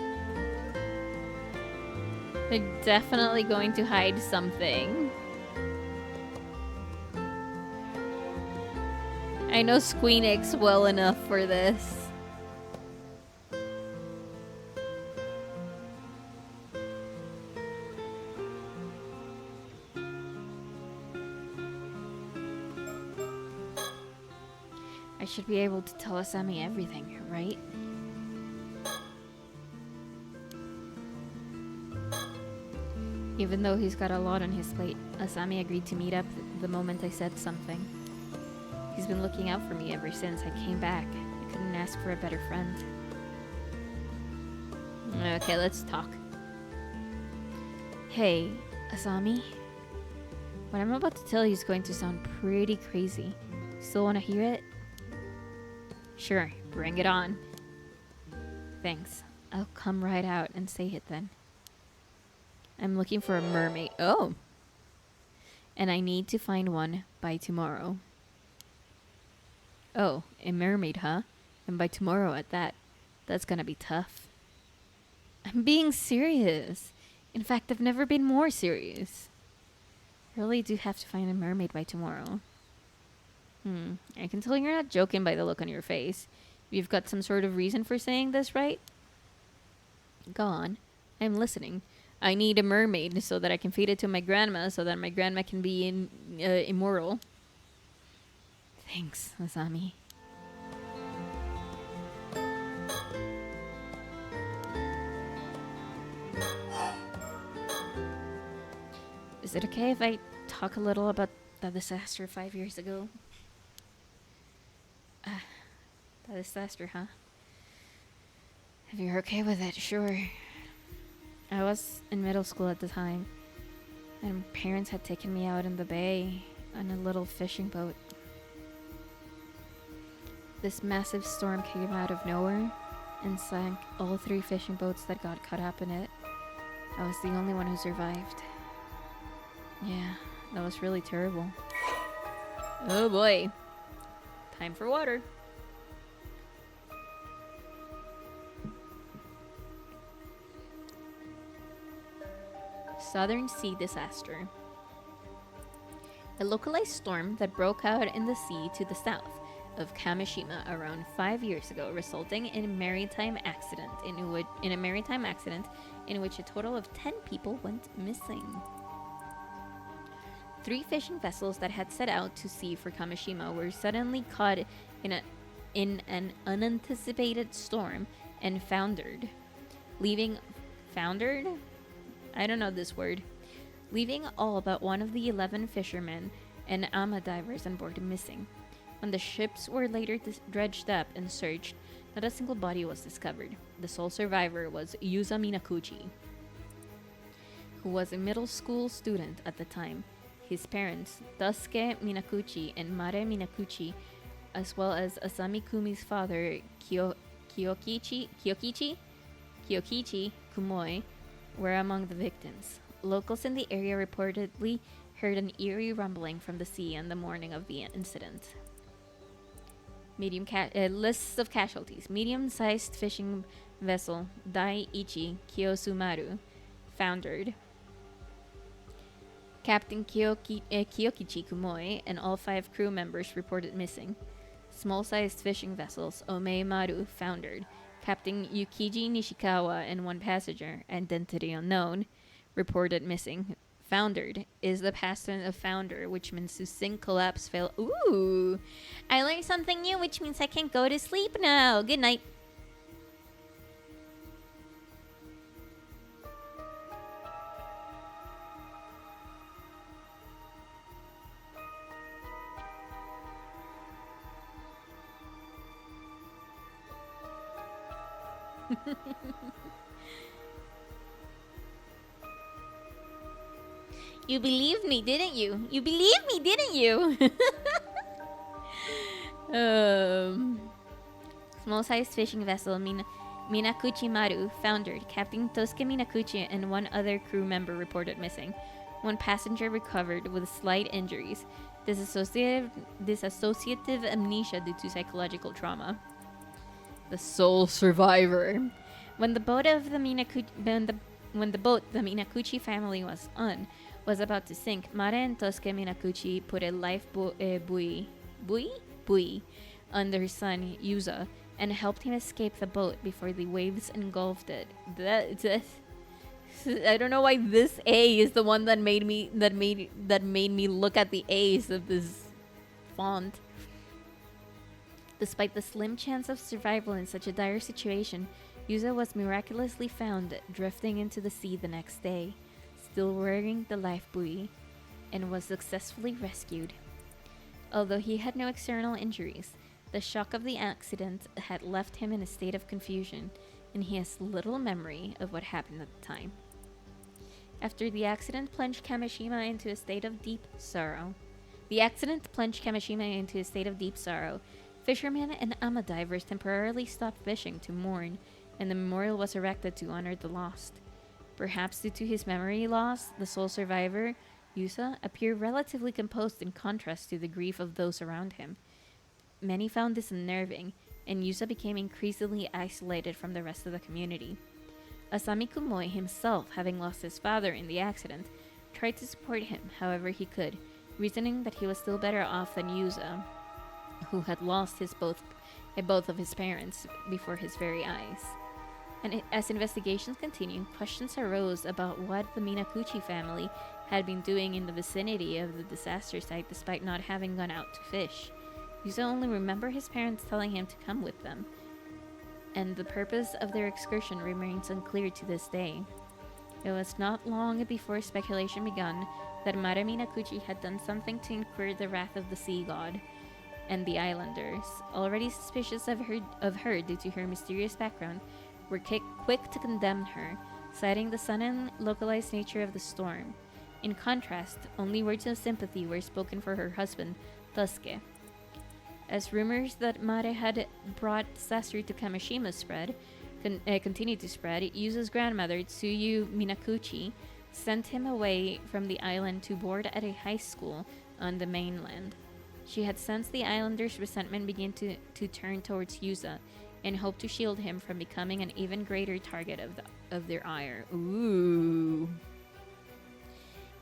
They're definitely going to hide something. I know Squeenix well enough for this. I should be able to tell Asami everything, right? Even though he's got a lot on his plate, Asami agreed to meet up the moment I said something. He's been looking out for me ever since I came back. I couldn't ask for a better friend. Okay, let's talk. Hey, Asami. What I'm about to tell you is going to sound pretty crazy. Still want to hear it? Sure, bring it on. Thanks. I'll come right out and say it then. I'm looking for a mermaid. Oh! And I need to find one by tomorrow. Oh, a mermaid, huh? And by tomorrow at that. That's gonna be tough. I'm being serious. In fact, I've never been more serious. I really do have to find a mermaid by tomorrow. I can tell you're not joking by the look on your face. You've got some sort of reason for saying this, right? Go on. I'm listening. I need a mermaid so that I can feed it to my grandma so that my grandma can be immortal. Thanks, Asami. Is it okay if I talk a little about the disaster 5 years ago? The disaster, huh? If you're okay with it, sure. I was in middle school at the time, and parents had taken me out in the bay on a little fishing boat. This massive storm came out of nowhere and sank all 3 fishing boats that got caught up in it. I was the only one who survived. Yeah, that was really terrible. Oh boy. Time for water. Southern Sea Disaster. A localized storm that broke out in the sea to the south of Kamishima around 5 years ago, resulting in a maritime accident in which a total of 10 people went missing. 3 fishing vessels that had set out to sea for Kamishima were suddenly caught in an unanticipated storm and foundered, leaving all but one of the 11 fishermen and ama divers on board missing. When the ships were later dredged up and searched, not a single body was discovered. The sole survivor was Yusa Minakuchi, who was a middle school student at the time. His parents, Tasuke Minakuchi and Mare Minakuchi, as well as Asami Kumi's father, Kyokichi Kumoi, were among the victims. Locals in the area reportedly heard an eerie rumbling from the sea on the morning of the incident. Lists of casualties. Medium-sized fishing vessel Daiichi Kiyosumaru foundered. Captain Kyokichi Kumoi and all 5 crew members reported missing. Small-sized fishing vessels Omei Maru foundered. Captain Yukiji Nishikawa and 1 passenger, identity unknown, reported missing. Foundered is the past tense of founder, which means to sink, collapse, fail. Ooh! I learned something new, which means I can go to sleep now. Good night. You believed me, didn't you? You believed me, didn't you? Small-sized fishing vessel Minakuchi Maru foundered. Captain Tosuke Minakuchi and 1 other crew member reported missing. 1 passenger recovered with slight injuries. Dissociative amnesia due to psychological trauma. The sole survivor. When the boat the Minakuchi family was on was about to sink, Mare and Tosuke Minakuchi put a life buoy buoy on their son Yuza and helped him escape the boat before the waves engulfed it. I don't know why this A is the one that made me look at the A's of this font. Despite the slim chance of survival in such a dire situation, Yuza was miraculously found drifting into the sea the next day, still wearing the life buoy, and was successfully rescued. Although he had no external injuries, the shock of the accident had left him in a state of confusion, and he has little memory of what happened at the time. After the accident plunged Kamishima into a state of deep sorrow. Fishermen and ama-divers temporarily stopped fishing to mourn, and the memorial was erected to honor the lost. Perhaps due to his memory loss, the sole survivor, Yusa, appeared relatively composed in contrast to the grief of those around him. Many found this unnerving, and Yusa became increasingly isolated from the rest of the community. Asami Kumoi himself, having lost his father in the accident, tried to support him however he could, reasoning that he was still better off than Yusa, who had lost both of his parents before his very eyes. And as investigations continued, questions arose about what the Minakuchi family had been doing in the vicinity of the disaster site despite not having gone out to fish. Yusa only remembered his parents telling him to come with them, and the purpose of their excursion remains unclear to this day. It was not long before speculation began that Mara Minakuchi had done something to incur the wrath of the sea god, and the islanders, already suspicious of her due to her mysterious background, were quick to condemn her, citing the sudden localized nature of the storm. In contrast, only words of sympathy were spoken for her husband, Tasuke. As rumors that Mare had brought disaster to Kamishima continued to spread, Yuza's grandmother, Tsuyu Minakuchi, sent him away from the island to board at a high school on the mainland. She had sensed the islanders' resentment begin to turn towards Yuza, and hoped to shield him from becoming an even greater target of their ire. Ooh.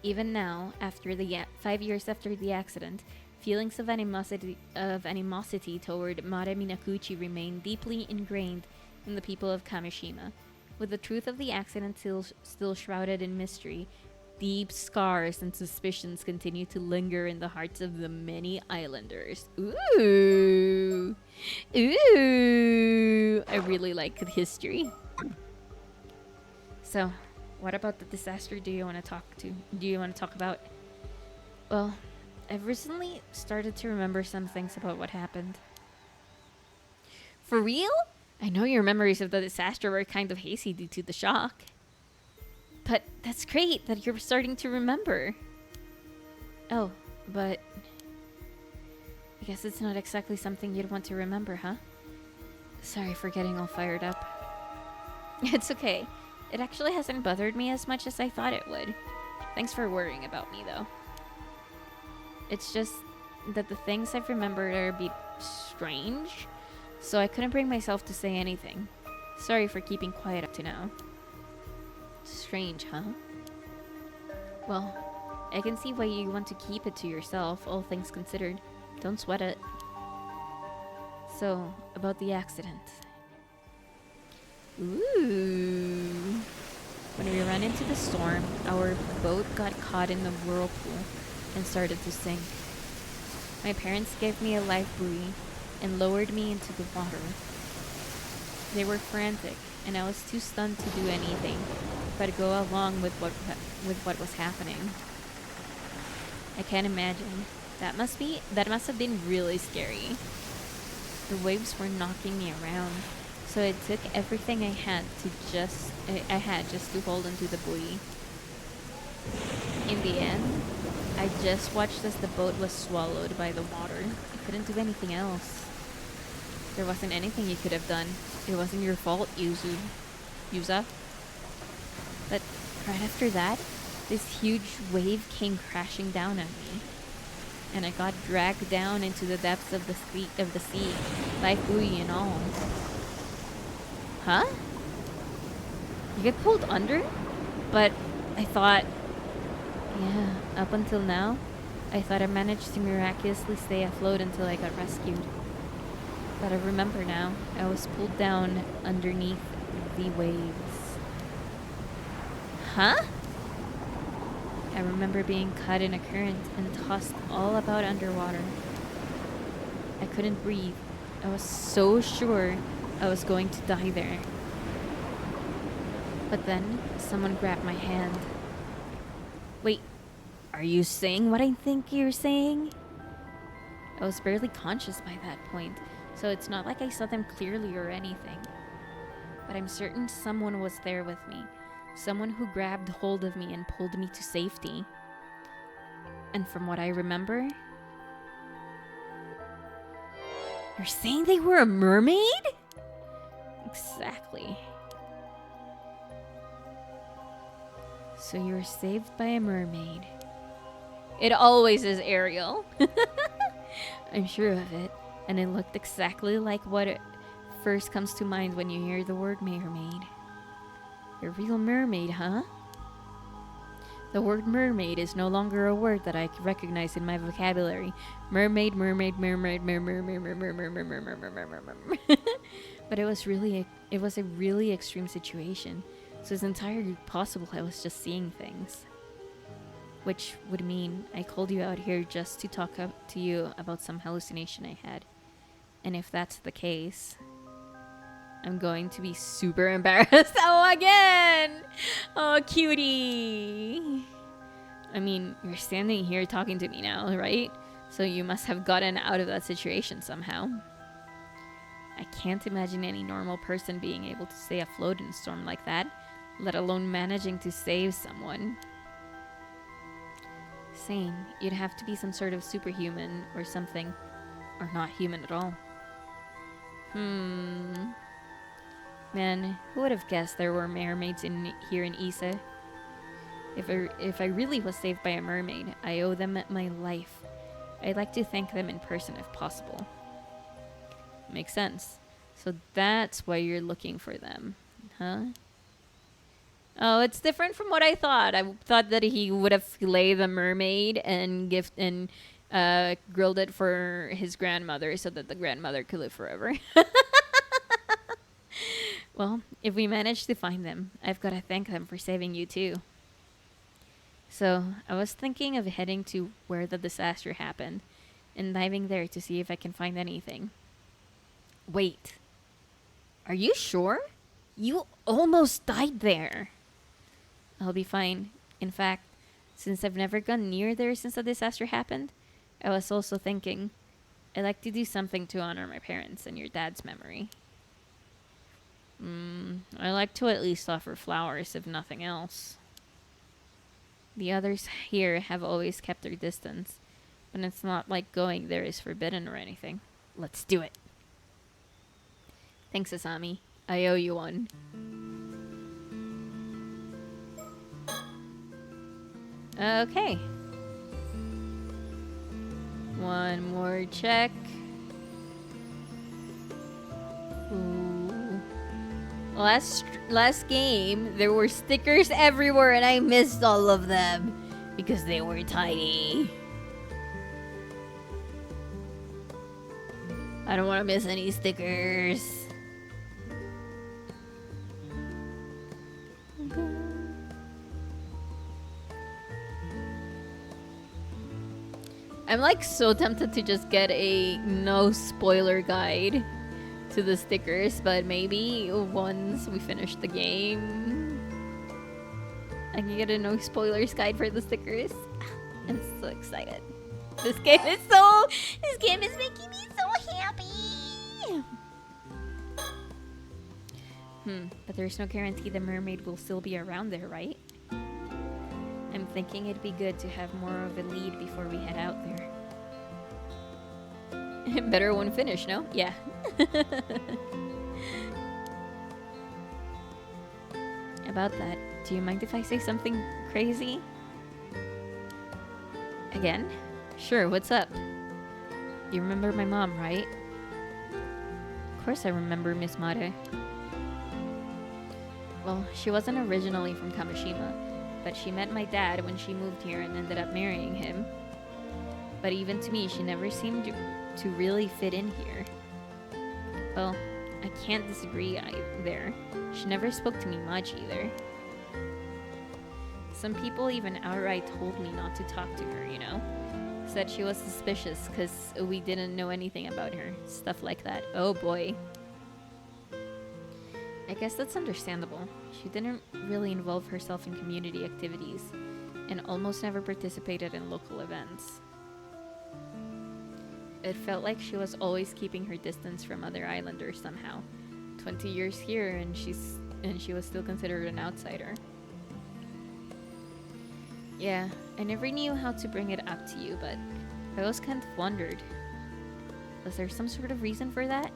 Even now, 5 years after the accident, feelings of animosity toward Mare Minakuchi remain deeply ingrained in the people of Kamishima. With the truth of the accident still shrouded in mystery, deep scars and suspicions continue to linger in the hearts of the many islanders. Ooh! Ooh! I really like the history. So, what about the disaster do you want to talk about? Well, I've recently started to remember some things about what happened. For real? I know your memories of the disaster were kind of hazy due to the shock. But that's great that you're starting to remember. Oh, but I guess it's not exactly something you'd want to remember, huh? Sorry for getting all fired up. It's okay. It actually hasn't bothered me as much as I thought it would. Thanks for worrying about me, though. It's just that the things I've remembered are a bit strange, so I couldn't bring myself to say anything. Sorry for keeping quiet up to now. Strange, huh? Well, I can see why you want to keep it to yourself, all things considered. Don't sweat it. So, about the accident. Ooh. When we ran into the storm, our boat got caught in the whirlpool and started to sink. My parents gave me a life buoy and lowered me into the water. They were frantic, and I was too stunned to do anything but go along with what was happening. I can't imagine. That must have been really scary. The waves were knocking me around, so it took everything I had just to hold onto the buoy. In the end, I just watched as the boat was swallowed by the water. I couldn't do anything else. There wasn't anything you could have done. It wasn't your fault, Yuza. But right after that, this huge wave came crashing down at me, and I got dragged down into the depths of the sea, life buoy and all. Huh? You get pulled under? But I thought, yeah, up until now, I thought I managed to miraculously stay afloat until I got rescued. But I remember now, I was pulled down underneath the waves. Huh? I remember being caught in a current and tossed all about underwater. I couldn't breathe. I was so sure I was going to die there. But then, someone grabbed my hand. Wait, are you saying what I think you're saying? I was barely conscious by that point, so it's not like I saw them clearly or anything. But I'm certain someone was there with me. Someone who grabbed hold of me and pulled me to safety. And from what I remember... You're saying they were a mermaid? Exactly. So you were saved by a mermaid. It always is Ariel. I'm sure of it. And it looked exactly like what it first comes to mind when you hear the word mermaid. A real mermaid, huh? The word mermaid is no longer a word that I recognize in my vocabulary. Mermaid, mermaid, mermaid, mermaid, mermaid, mermaid, mermaid, mermaid, mermaid. But it was a really extreme situation. So it's entirely possible I was just seeing things. Which would mean I called you out here just to talk to you about some hallucination I had. And if that's the case, I'm going to be super embarrassed. Oh, again! Oh, cutie! I mean, you're standing here talking to me now, right? So you must have gotten out of that situation somehow. I can't imagine any normal person being able to stay afloat in a storm like that, let alone managing to save someone. Same. You'd have to be some sort of superhuman or something. Or not human at all. Man, who would have guessed there were mermaids here in Isa? If I really was saved by a mermaid, I owe them my life. I'd like to thank them in person if possible. Makes sense. So that's why you're looking for them, huh? Oh, it's different from what I thought. I thought that he would have filleted the mermaid and grilled it for his grandmother so that the grandmother could live forever. Well, if we manage to find them, I've got to thank them for saving you too. So, I was thinking of heading to where the disaster happened and diving there to see if I can find anything. Wait. Are you sure? You almost died there. I'll be fine. In fact, since I've never gone near there since the disaster happened, I was also thinking I'd like to do something to honor my parents and your dad's memory. I like to at least offer flowers, if nothing else. The others here have always kept their distance, but it's not like going there is forbidden or anything. Let's do it. Thanks, Asami. I owe you one. Okay. One more check. Ooh. Last game, there were stickers everywhere and I missed all of them because they were tiny. I don't want to miss any stickers. I'm like so tempted to just get a no spoiler guide to the stickers, but maybe once we finish the game, I can get a no spoilers guide for the stickers. I'm so excited. This game is making me so happy. But there's no guarantee the mermaid will still be around there, right? I'm thinking it'd be good to have more of a lead before we head out there. Better one finish, no? Yeah. About that, do you mind if I say something crazy? Again? Sure, what's up? You remember my mom, right? Of course I remember Miss Mare. Well, she wasn't originally from Kamishima, but she met my dad when she moved here and ended up marrying him. But even to me, she never seemed to really fit in here. Well, I can't disagree there. She never spoke to me much either. Some people even outright told me not to talk to her, you know? Said she was suspicious because we didn't know anything about her. Stuff like that. Oh boy. I guess that's understandable. She didn't really involve herself in community activities and almost never participated in local events. It felt like she was always keeping her distance from other islanders somehow. 20 years here and she was still considered an outsider. Yeah, I never knew how to bring it up to you, but I always kind of wondered. Was there some sort of reason for that?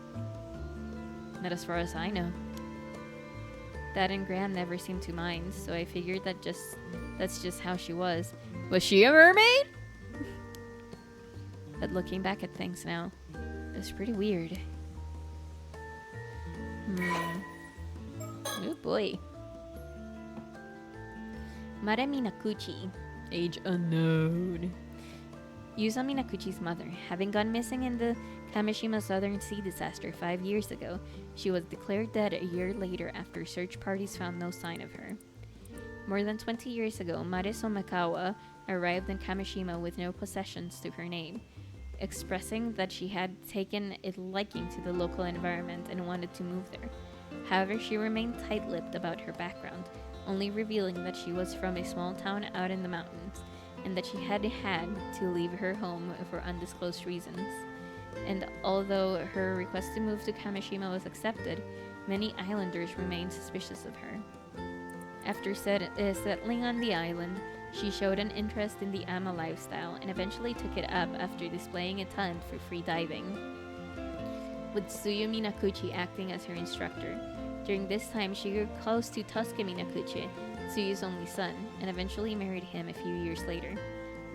Not as far as I know. Dad and Gran never seemed to mind, so I figured that's just how she was. Was she a mermaid? But looking back at things now, it's pretty weird. Oh boy. Mare Minakuchi, age unknown. Yuzo Minakuchi's mother, having gone missing in the Kamishima Southern Sea disaster 5 years ago, she was declared dead a year later after search parties found no sign of her. More than 20 years ago, Mare Somakawa arrived in Kamishima with no possessions to her name, expressing that she had taken a liking to the local environment and wanted to move there. However, she remained tight-lipped about her background, only revealing that she was from a small town out in the mountains, and that she had to leave her home for undisclosed reasons. And although her request to move to Kamishima was accepted, many islanders remained suspicious of her. After settling on the island, she showed an interest in the ama lifestyle and eventually took it up after displaying a talent for free diving, with Tsuyu Minakuchi acting as her instructor. During this time, she grew close to Tosuke Minakuchi, Tsuyu's only son, and eventually married him a few years later.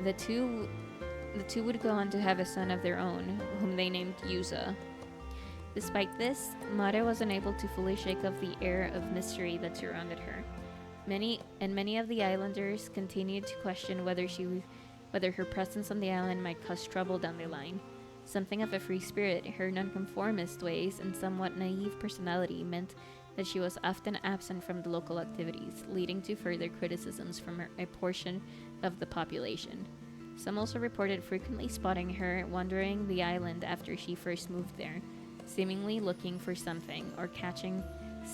The two would go on to have a son of their own, whom they named Yuza. Despite this, Mare was unable to fully shake off the air of mystery that surrounded her. Many of the islanders continued to question whether her presence on the island might cause trouble down the line. Something of a free spirit, her nonconformist ways, and somewhat naive personality meant that she was often absent from the local activities, leading to further criticisms from a portion of the population. Some also reported frequently spotting her wandering the island after she first moved there, seemingly looking for something or catching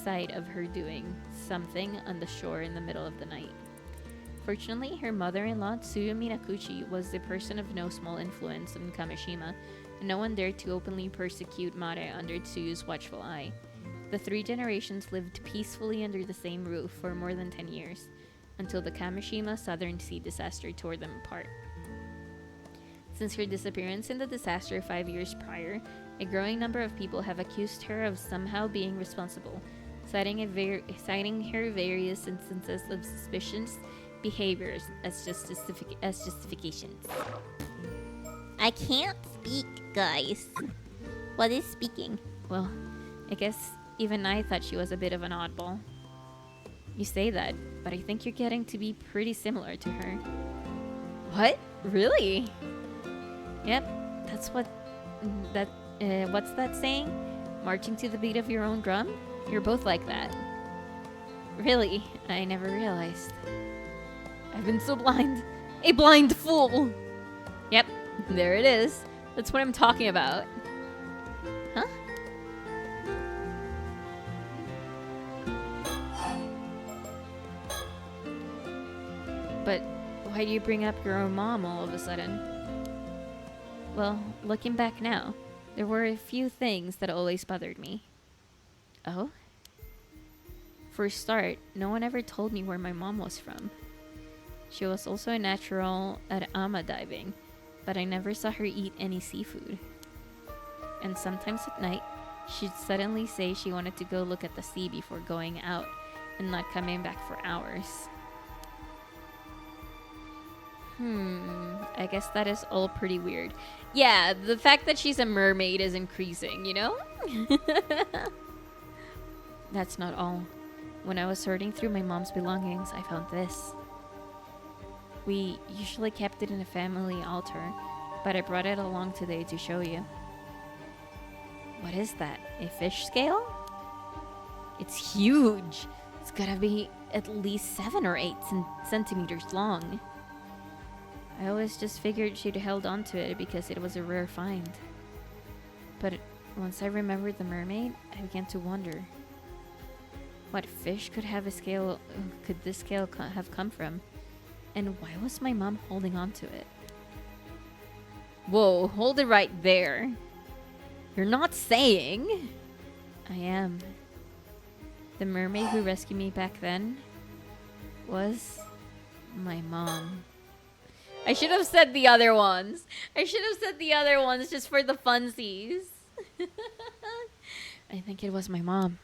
sight of her doing something on the shore in the middle of the night. Fortunately, her mother-in-law, Tsuyu Minakuchi, was the person of no small influence in Kamishima, and no one dared to openly persecute Mare under Tsuyu's watchful eye. The 3 generations lived peacefully under the same roof for more than 10 years, until the Kamishima Southern Sea disaster tore them apart. Since her disappearance in the disaster 5 years prior, a growing number of people have accused her of somehow being responsible, citing her various instances of suspicious behaviors as justifications. I can't speak, guys. What is speaking? Well, I guess even I thought she was a bit of an oddball. You say that, but I think you're getting to be pretty similar to her. What? Really? Yep, what's that saying? Marching to the beat of your own drum? You're both like that. Really? I never realized. I've been so blind. A blind fool! Yep, there it is. That's what I'm talking about. Huh? But why do you bring up your own mom all of a sudden? Well, looking back now, there were a few things that always bothered me. Oh? For a start, no one ever told me where my mom was from. She was also a natural at ama diving, but I never saw her eat any seafood. And sometimes at night, she'd suddenly say she wanted to go look at the sea before going out and not coming back for hours. I guess that is all pretty weird. Yeah, the fact that she's a mermaid is increasing, you know? That's not all. When I was sorting through my mom's belongings, I found this. We usually kept it in a family altar, but I brought it along today to show you. What is that? A fish scale? It's huge. It's gotta be at least 7 or 8 centimeters long. I always just figured she'd held onto it because it was a rare find. But once I remembered the mermaid, I began to wonder. What fish could have a scale? Could this scale have come from? And why was my mom holding on to it? Whoa, hold it right there. You're not saying? I am. The mermaid who rescued me back then was my mom. I should have said the other ones. I should have said the other ones just for the funsies. I think it was my mom.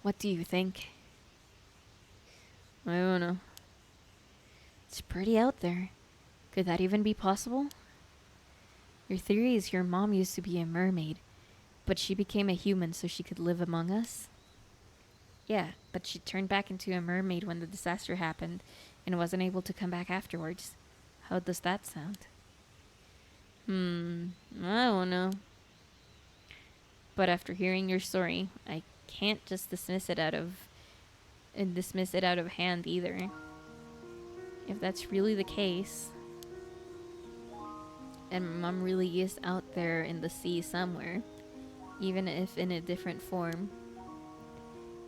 What do you think? I don't know. It's pretty out there. Could that even be possible? Your theory is your mom used to be a mermaid, but she became a human so she could live among us? Yeah, but she turned back into a mermaid when the disaster happened and wasn't able to come back afterwards. How does that sound? I don't know. But after hearing your story, I can't just dismiss it out of hand either. If that's really the case, and Mom really is out there in the sea somewhere, even if in a different form,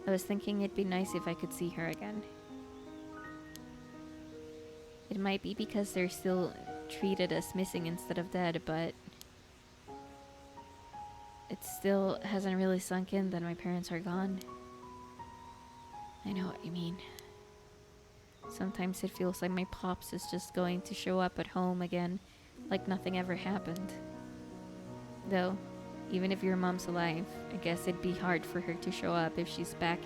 I was thinking it'd be nice if I could see her again. It might be because they're still treated as missing instead of dead, but it still hasn't really sunk in that my parents are gone. I know what you mean. Sometimes it feels like my pops is just going to show up at home again, like nothing ever happened. Though, even if your mom's alive, I guess it'd be hard for her to show up if she's back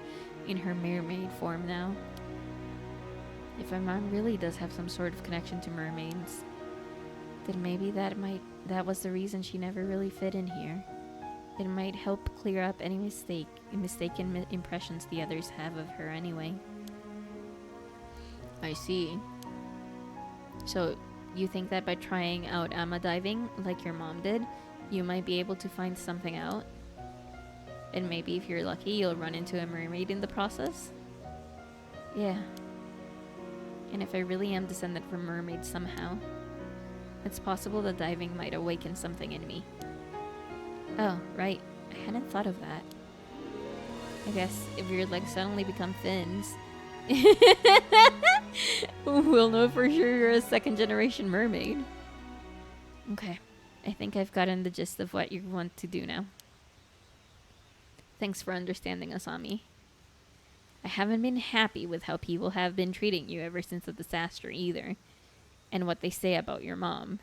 in her mermaid form now. If my mom really does have some sort of connection to mermaids, then maybe that was the reason she never really fit in here. It might help clear up any mistaken impressions the others have of her anyway. I see. So, you think that by trying out ama diving, like your mom did, you might be able to find something out? And maybe if you're lucky, you'll run into a mermaid in the process? Yeah. And if I really am descended from mermaids somehow, it's possible that diving might awaken something in me. Oh, right. I hadn't thought of that. I guess if your legs suddenly become fins, we'll know for sure you're a second-generation mermaid. Okay. I think I've gotten the gist of what you want to do now. Thanks for understanding, Asami. I haven't been happy with how people have been treating you ever since the disaster either, and what they say about your mom.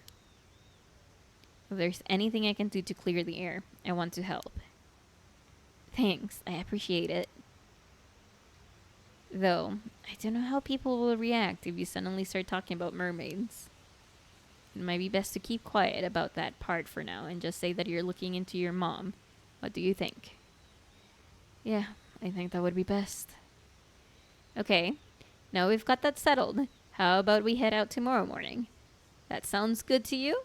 If there's anything I can do to clear the air, I want to help. Thanks, I appreciate it. Though, I don't know how people will react if you suddenly start talking about mermaids. It might be best to keep quiet about that part for now and just say that you're looking into your mom. What do you think? Yeah, I think that would be best. Okay, now we've got that settled. How about we head out tomorrow morning? That sounds good to you?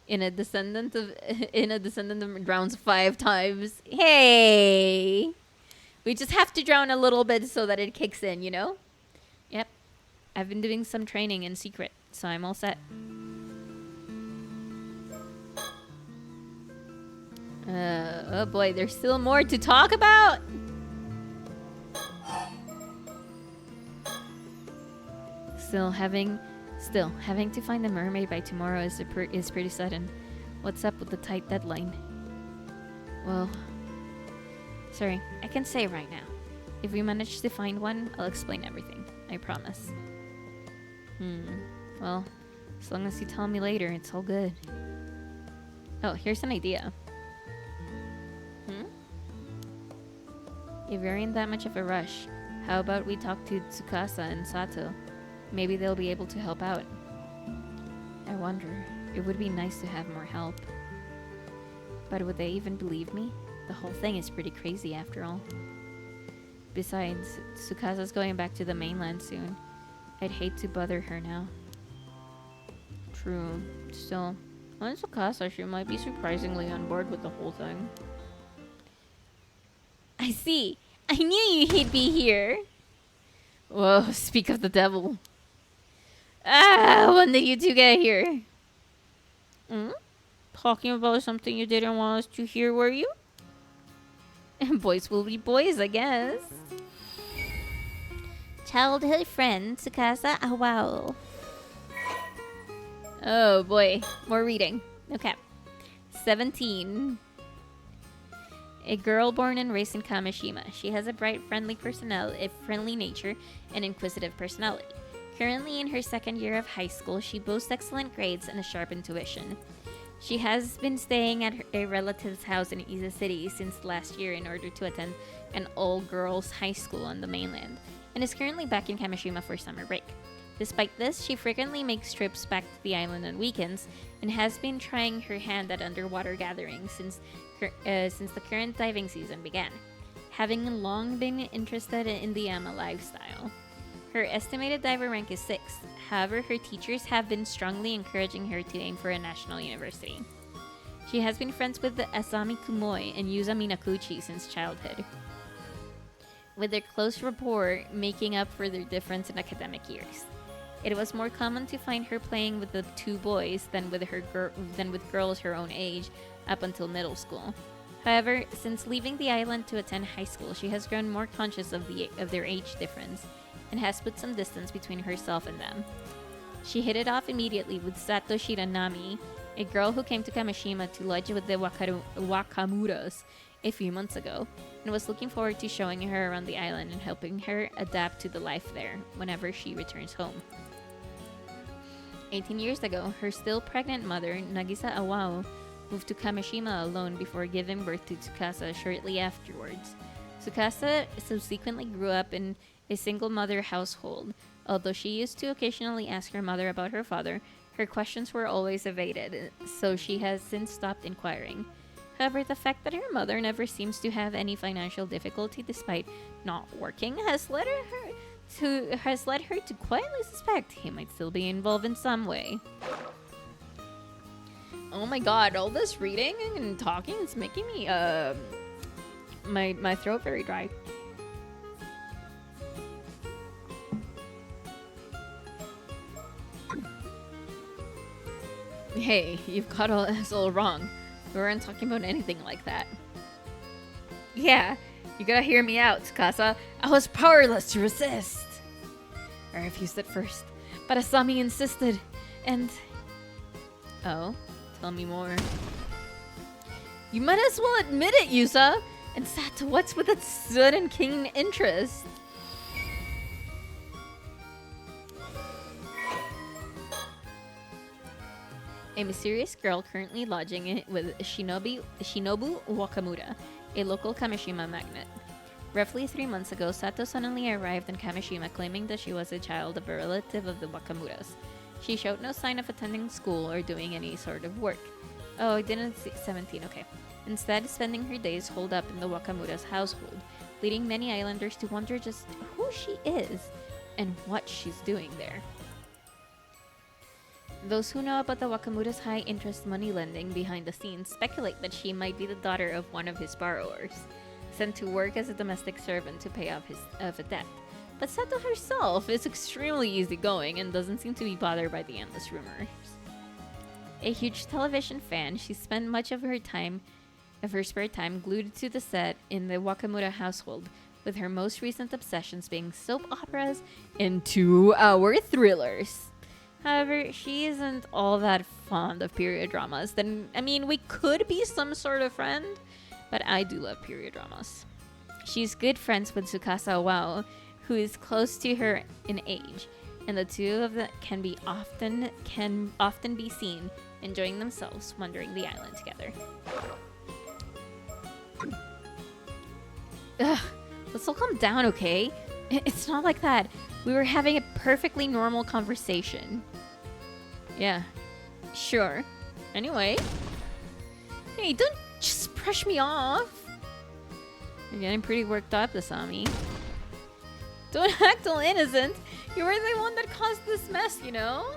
In a descendant of drowns 5 times. Hey! We just have to drown a little bit so that it kicks in, you know? Yep. I've been doing some training in secret, so I'm all set. Oh boy, there's still more to talk about? Still having to find the mermaid by tomorrow is pretty sudden. What's up with the tight deadline? Well, sorry, I can say right now. If we manage to find one, I'll explain everything. I promise. Well, as long as you tell me later, it's all good. Oh, here's an idea. If you're in that much of a rush, how about we talk to Tsukasa and Sato? Maybe they'll be able to help out. I wonder, it would be nice to have more help. But would they even believe me? The whole thing is pretty crazy after all. Besides, Tsukasa's going back to the mainland soon. I'd hate to bother her now. true. Still, on Tsukasa, she might be surprisingly on board with the whole thing. I see. I knew he'd be here. Whoa, speak of the devil. Ah, when did you two get here? Hmm? Talking about something you didn't want us to hear, were you? And boys will be boys, I guess. Childhood friend, Tsukasa Awao. Oh boy, more reading. Okay. 17. A girl born and raised in Kamishima. She has a bright, friendly nature, and inquisitive personality. Currently in her second year of high school, she boasts excellent grades and a sharp intuition. She has been staying at a relative's house in Iza City since last year in order to attend an all-girls high school on the mainland, and is currently back in Kamishima for summer break. Despite this, she frequently makes trips back to the island on weekends and has been trying her hand at underwater gathering since the current diving season began, having long been interested in the Ama lifestyle. Her estimated diver rank is 6. However, her teachers have been strongly encouraging her to aim for a national university. She has been friends with the Asami Kumoi and Yuza Minakuchi since childhood, with their close rapport making up for their difference in academic years. It was more common to find her playing with the two boys than with girls her own age up until middle school. However, since leaving the island to attend high school, she has grown more conscious of their age difference and has put some distance between herself and them. She hit it off immediately with Sato Shiranami, a girl who came to Kamishima to lodge with the Wakamuras a few months ago, and was looking forward to showing her around the island and helping her adapt to the life there whenever she returns home. 18 years ago, her still pregnant mother, Nagisa Awao, moved to Kamishima alone before giving birth to Tsukasa shortly afterwards. Tsukasa subsequently grew up in a single-mother household. Although she used to occasionally ask her mother about her father, her questions were always evaded, so she has since stopped inquiring. However, the fact that her mother never seems to have any financial difficulty despite not working has led her to quietly suspect he might still be involved in some way. Oh my god, all this reading and talking is making me my throat very dry. Hey, you've got us all wrong. We weren't talking about anything like that. Yeah, you gotta hear me out, Tsukasa. I was powerless to resist. I refused at first, but Asami insisted, and... Oh, tell me more. You might as well admit it, Yusa! And Sato, what's with that sudden keen interest? A mysterious girl currently lodging with Shinobu Wakamura, a local Kamishima magnate. Roughly 3 months ago, Sato suddenly arrived in Kamishima claiming that she was a child of a relative of the Wakamuras. She showed no sign of attending school or doing any sort of work. Oh, I didn't see 17, okay. Instead, spending her days holed up in the Wakamuras' household, leading many islanders to wonder just who she is and what she's doing there. Those who know about the Wakamura's high-interest money lending behind the scenes speculate that she might be the daughter of one of his borrowers, sent to work as a domestic servant to pay off a debt. But Sato herself is extremely easygoing and doesn't seem to be bothered by the endless rumors. A huge television fan, she spent much of her spare time glued to the set in the Wakamura household, with her most recent obsessions being soap operas and 2-hour thrillers. However, she isn't all that fond of period dramas. We could be some sort of friend, but I do love period dramas. She's good friends with Tsukasa Awao, who is close to her in age, and the two of them can often be seen enjoying themselves wandering the island together. Ugh, let's all calm down, okay? It's not like that. We were having a perfectly normal conversation. Yeah, sure. Anyway. Hey, don't just brush me off. You're getting pretty worked up, Asami. Don't act all innocent. You were the one that caused this mess, you know?